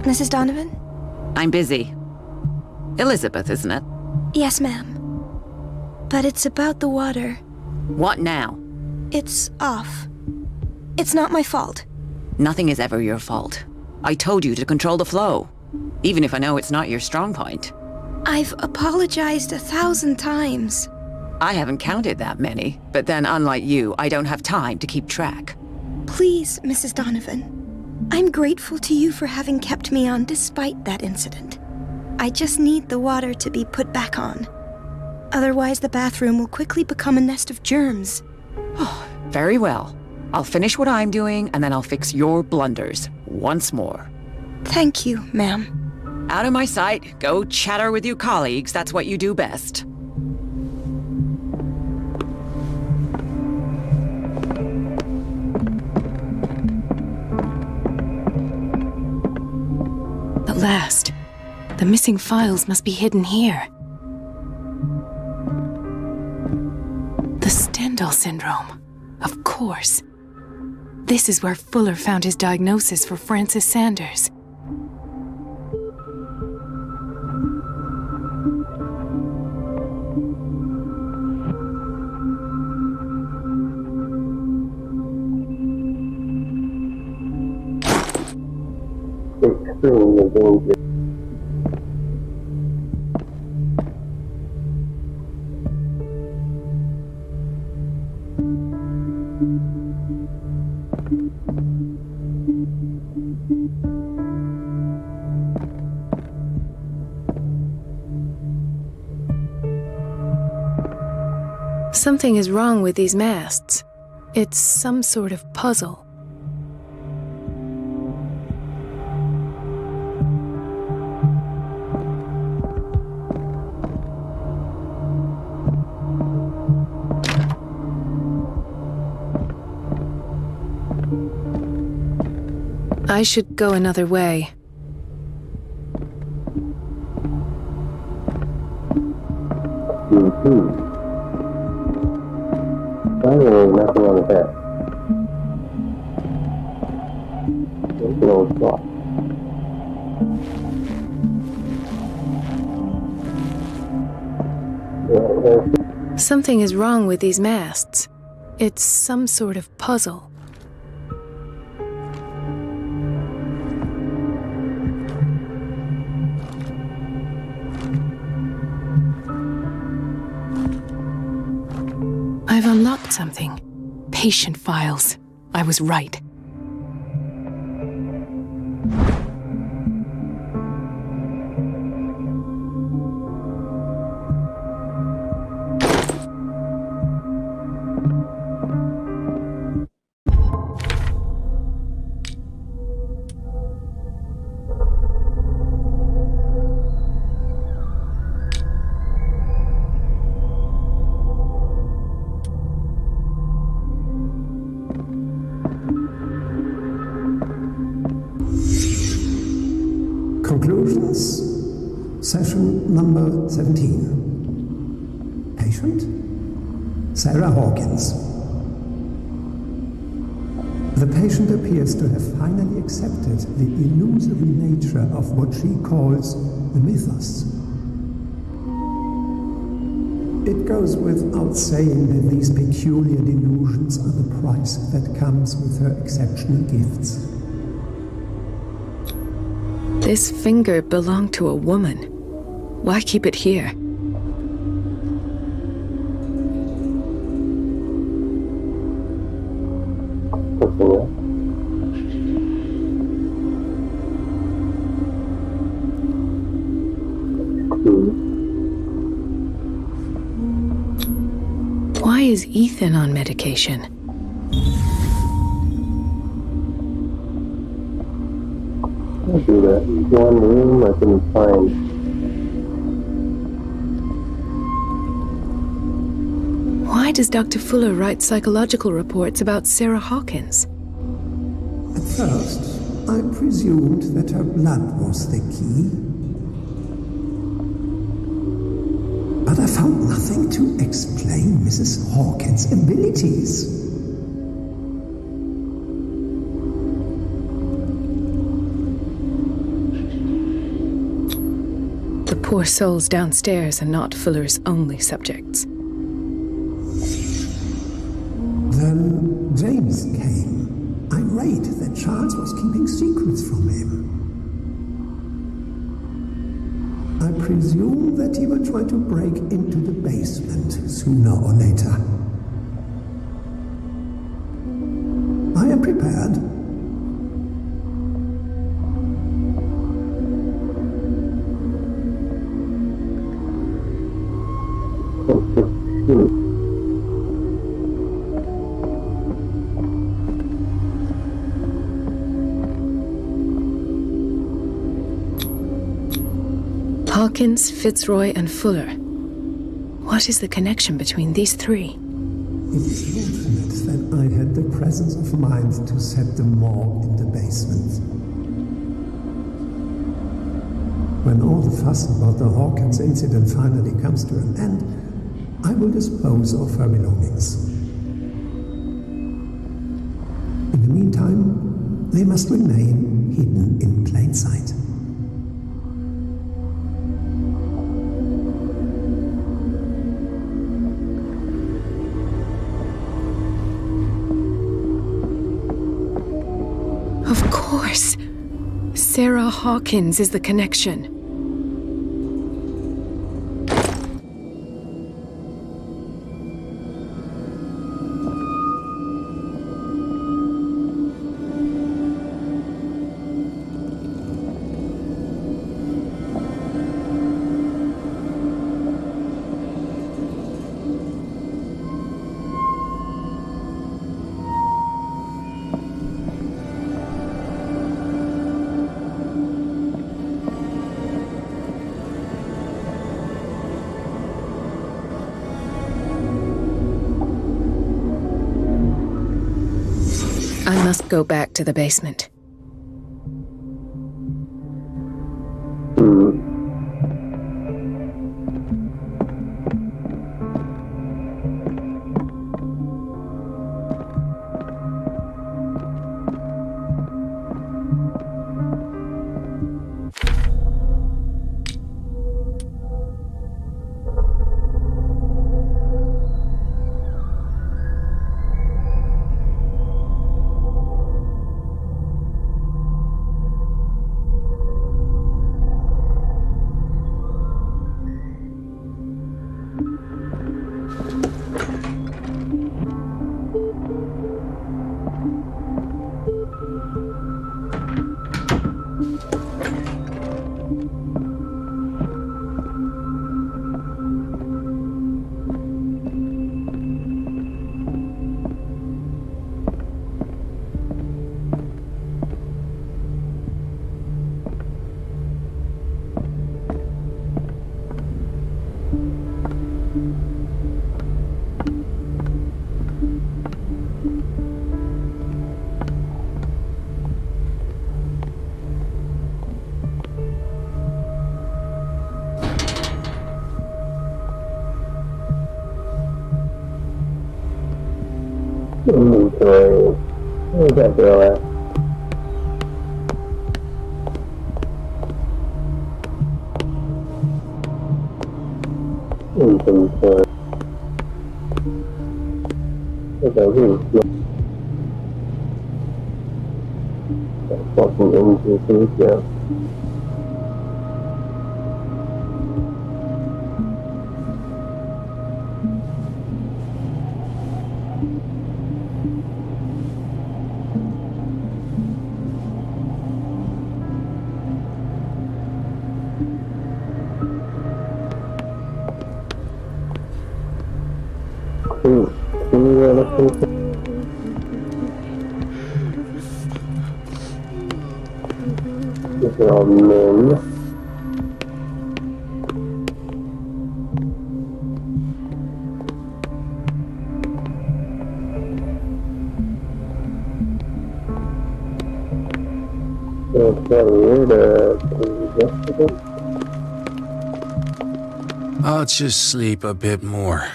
Mrs. Donovan? I'm busy. Elizabeth, isn't it? Yes, ma'am. But it's about the water. What now? It's off. It's not my fault. Nothing is ever your fault. I told you to control the flow, even if I know it's not your strong point. I've apologized 1,000 times. I haven't counted that many, but then unlike you, I don't have time to keep track. Please, Mrs. Donovan. I'm grateful to you for having kept me on despite that incident. I just need the water to be put back on. Otherwise, the bathroom will quickly become a nest of germs. Oh, very well. I'll finish what I'm doing, and then I'll fix your blunders once more. Thank you, ma'am. Out of my sight. Go chatter with your colleagues. That's what you do best. At last. The missing files must be hidden here. The Stendhal syndrome. Of course. This is where Fuller found his diagnosis for Francis Sanders. Extremely dangerous. Something is wrong with these masts. It's some sort of puzzle. I should go another way. Finally, nothing on the back. It's an old spot. Something is wrong with these masts. It's some sort of puzzle. I've unlocked something. Patient files. I was right. Conclusions. Session number 17. Patient? Sarah Hawkins. The patient appears to have finally accepted the illusory nature of what she calls the mythos. It goes without saying that these peculiar delusions are the price that comes with her exceptional gifts. This finger belonged to a woman. Why keep it here? Why is Ethan on medication? I'll do that. One room I can find. Why does Dr. Fuller write psychological reports about Sarah Hawkins? At first, I presumed that her blood was the key. But I found nothing to explain Mrs. Hawkins' abilities. The poor souls downstairs are not Fuller's only subjects. Then James came, irate that Charles was keeping secrets from him. I presume that he will try to break into the basement sooner or later. I am prepared. Hawkins, Fitzroy, and Fuller. What is the connection between these three? It is fortunate that I had the presence of mind to set the morgue in the basement. When all the fuss about the Hawkins incident finally comes to an end, I will dispose of her belongings. In the meantime, they must remain hidden in plain sight. Of course! Sarah Hawkins is the connection. must go back to the basement. Inventory. Where's that girl at? Inventory. Okay, that fucking inventory, yeah. These are all men. I'll just sleep a bit more.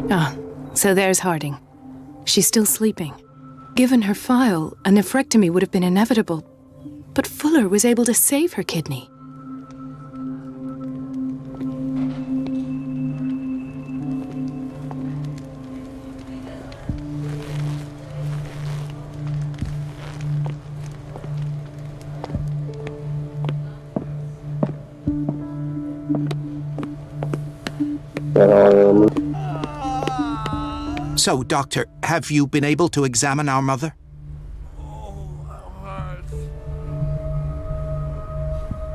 Ah, so there's Harding. She's still sleeping. Given her file, a nephrectomy would have been inevitable. But Fuller was able to save her kidney. So, Doctor, have you been able to examine our mother?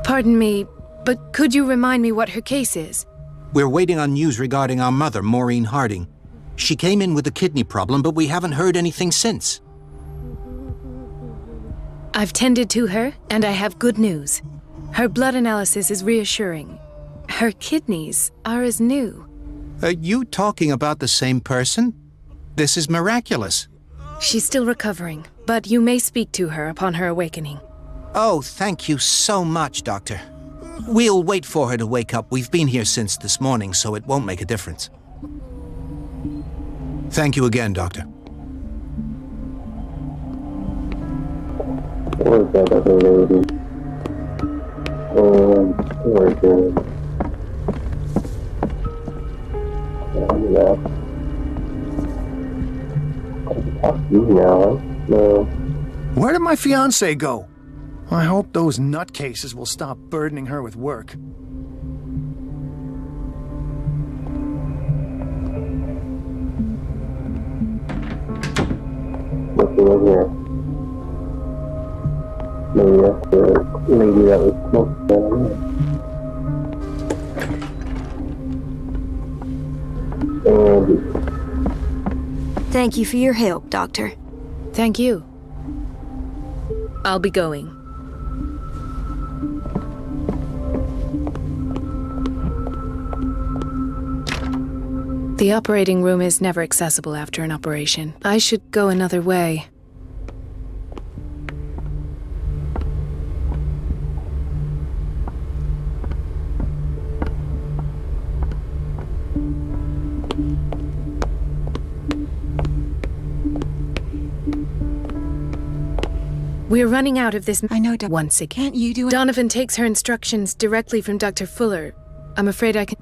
Pardon me, but could you remind me what her case is? We're waiting on news regarding our mother, Maureen Harding. She came in with a kidney problem, but we haven't heard anything since. I've tended to her, and I have good news. Her blood analysis is reassuring. Her kidneys are as new. Are you talking about the same person? This is miraculous. She's still recovering, but you may speak to her upon her awakening. Oh, thank you so much, Doctor. We'll wait for her to wake up. We've been here since this morning, so it won't make a difference. Thank you again, Doctor. Where's that other lady? Where's it? No. Where did my fiancée go? I hope those nutcases will stop burdening her with work. Nothing in here. Maybe that's the lady that was smoking down there. Thank you for your help, Doctor. Thank you. I'll be going. The operating room is never accessible after an operation. I should go another way. We're running out of this. I know, once again. Can't you do it? Donovan takes her instructions directly from Dr. Fuller. I'm afraid I can.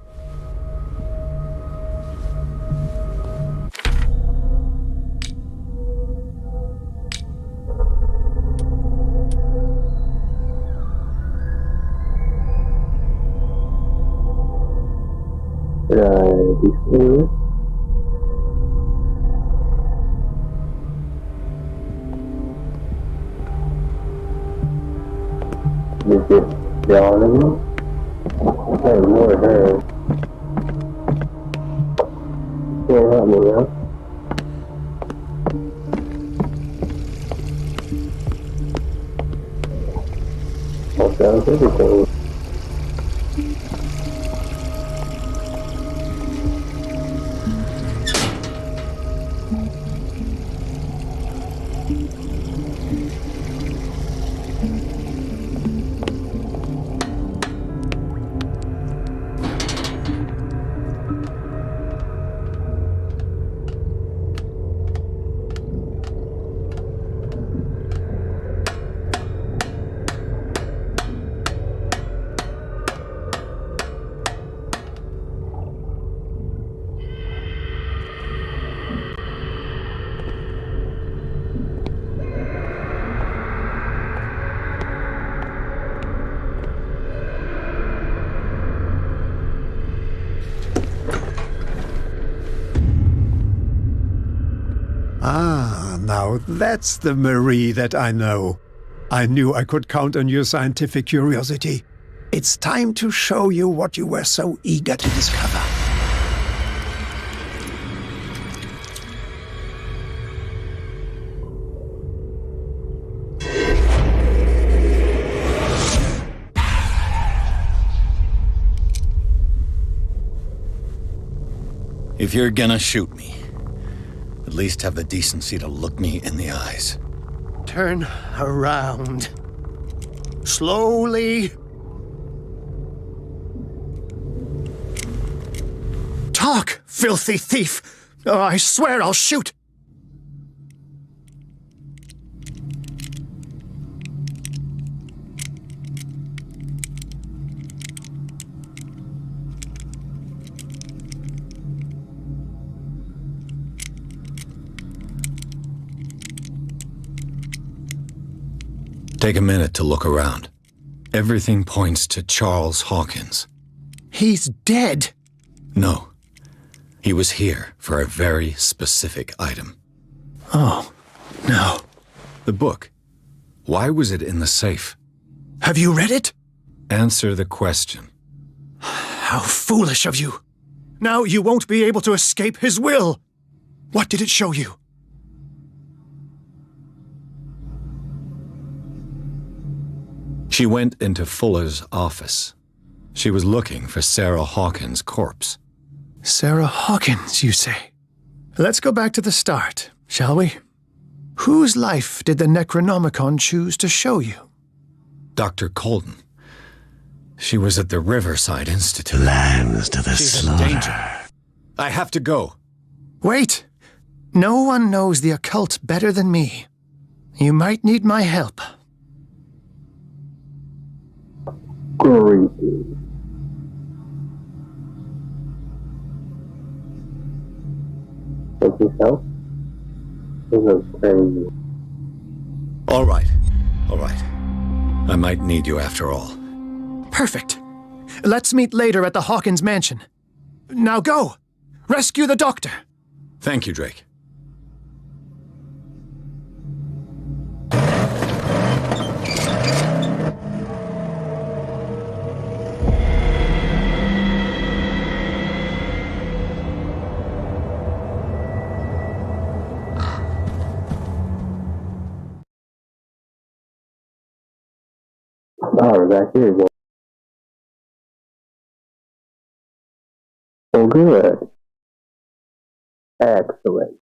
Is it Donovan? Hey, more her. Can't help me, huh? That sounds everything. Ah, now that's the Marie that I know. I knew I could count on your scientific curiosity. It's time to show you what you were so eager to discover. If you're gonna shoot me, at least have the decency to look me in the eyes. Turn around. Slowly. Talk, filthy thief! Oh, I swear I'll shoot! Take a minute to look around. Everything points to Charles Hawkins. He's dead! No. He was here for a very specific item. Oh, no. The book. Why was it in the safe? Have you read it? Answer the question. How foolish of you! Now you won't be able to escape his will! What did it show you? She went into Fuller's office. She was looking for Sarah Hawkins' corpse. Sarah Hawkins, you say? Let's go back to the start, shall we? Whose life did the Necronomicon choose to show you? Dr. Colden. She was at the Riverside Institute. Lambs to the She's slaughter. in danger. I have to go. Wait! No one knows the occult better than me. You might need my help. Creepy. Take his help? This is crazy. All right. All right. I might need you after all. Perfect. Let's meet later at the Hawkins mansion. Now go! Rescue the doctor! Thank you, Drake. Oh, we're back here again. Oh, good. Excellent.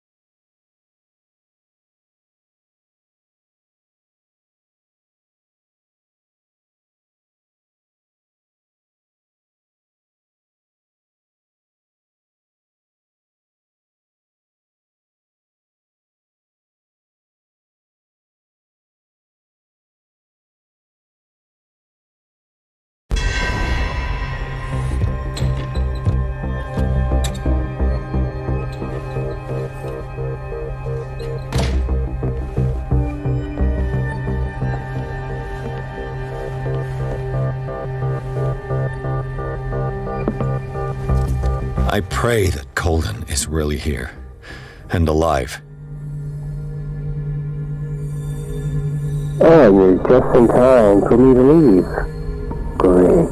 I pray that Colden is really here and alive. Oh, you're just in time for me to leave. Great.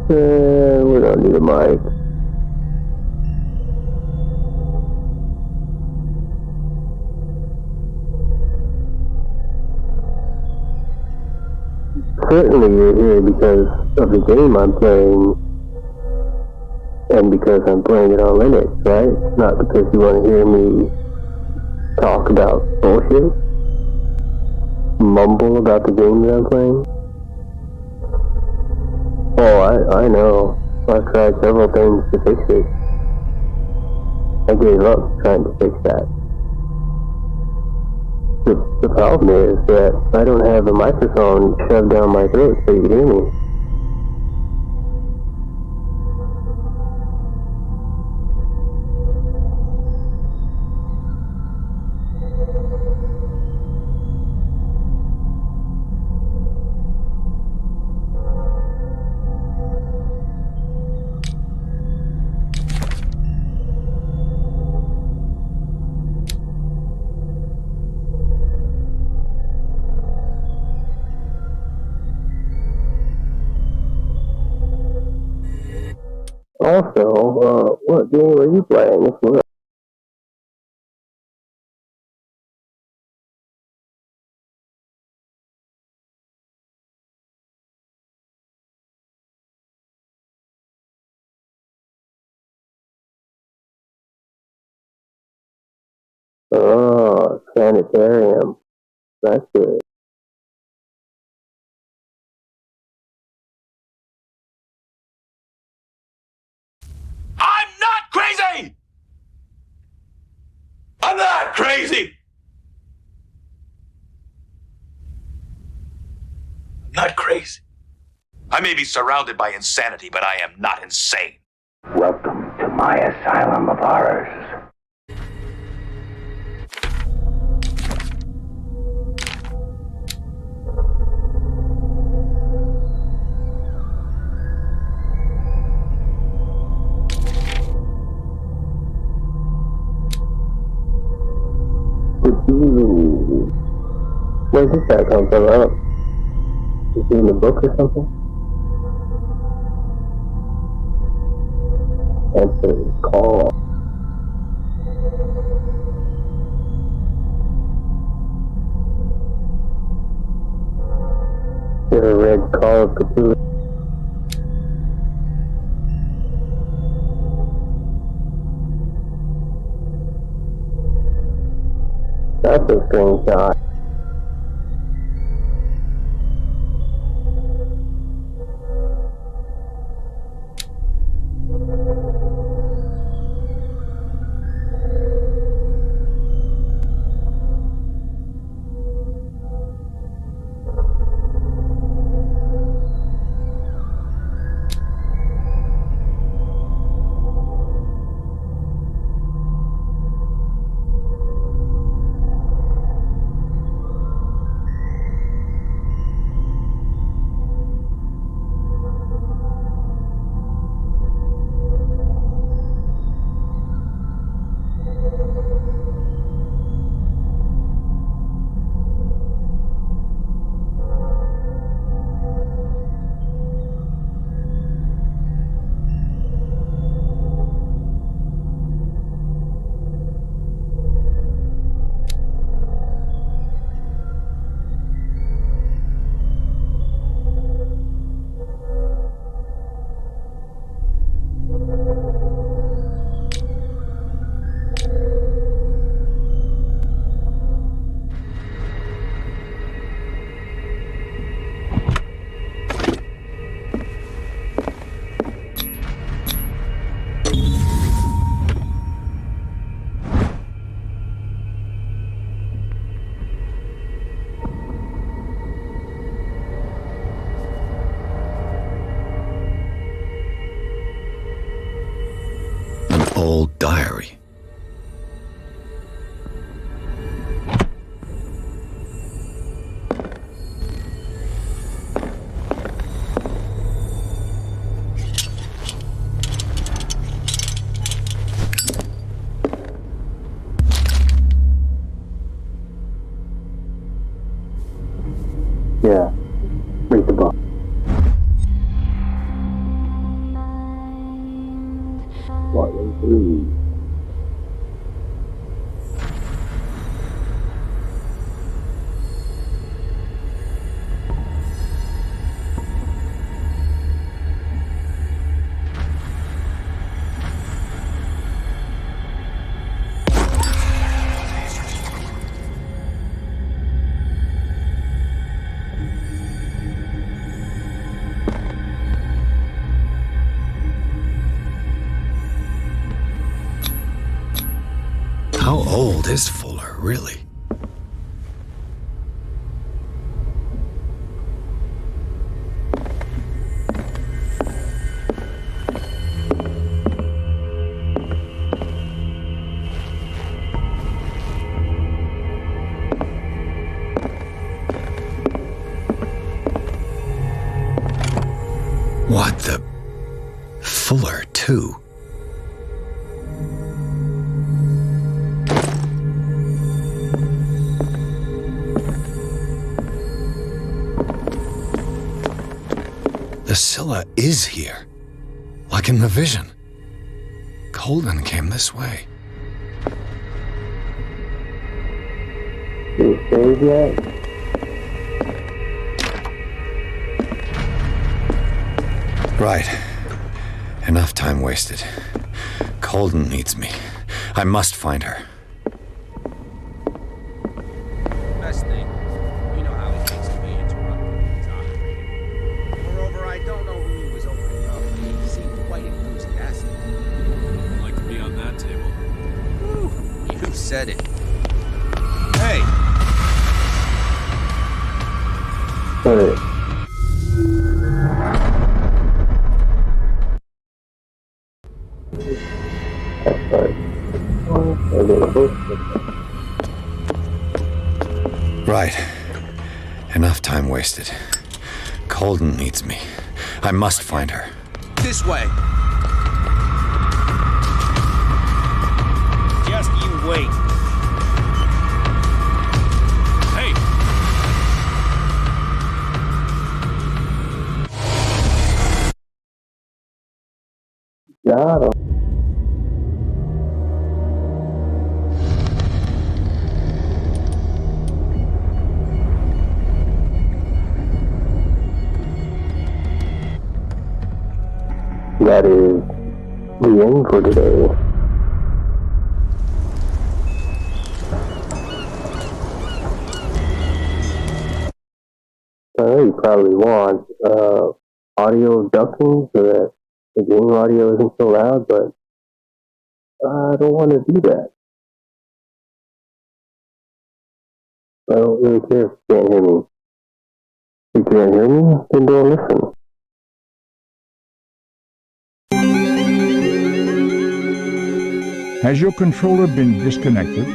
We don't need a mic. Certainly you're here because of the game I'm playing, and because I'm playing it on Linux, right? Not because you want to hear me talk about bullshit? Mumble about the game that I'm playing? Oh, I know. I've tried several things to fix it. I gave up trying to fix that. The problem is that I don't have a microphone shoved down my throat so you can hear me. Also, what game are you playing as well? Oh, Sanitarium. That's good. I'm not crazy! I'm not crazy! I'm not crazy. I may be surrounded by insanity, but I am not insane. Welcome to my asylum of horrors. Where's this guy come from? Is he in the book or something? Answer the call. You ever read Call of Cthulhu? That's a strange shot. old diary. Yeah, read the book. Volume 3. How old is Fuller, really? What the... Fuller, too? The Scylla is here, like in the vision. Colden came this way. Did he save yet? Right. Enough time wasted. Colden needs me. I must find her. Best thing, you know how he takes to be interrupted when he's operating. Moreover, I don't know who he was opening up. He seemed quite enthusiastic. I'd like to be on that table. Whew, you said it. Hey! Hey. Right. Enough time wasted. Colden needs me. I must find her. This way! Just you wait. Hey! Got him. That is the end for today. I know you probably want audio ducking so that the game audio isn't so loud, but I don't want to do that. I don't really care if you can't hear me. If you can't hear me, then don't listen. Has your controller been disconnected?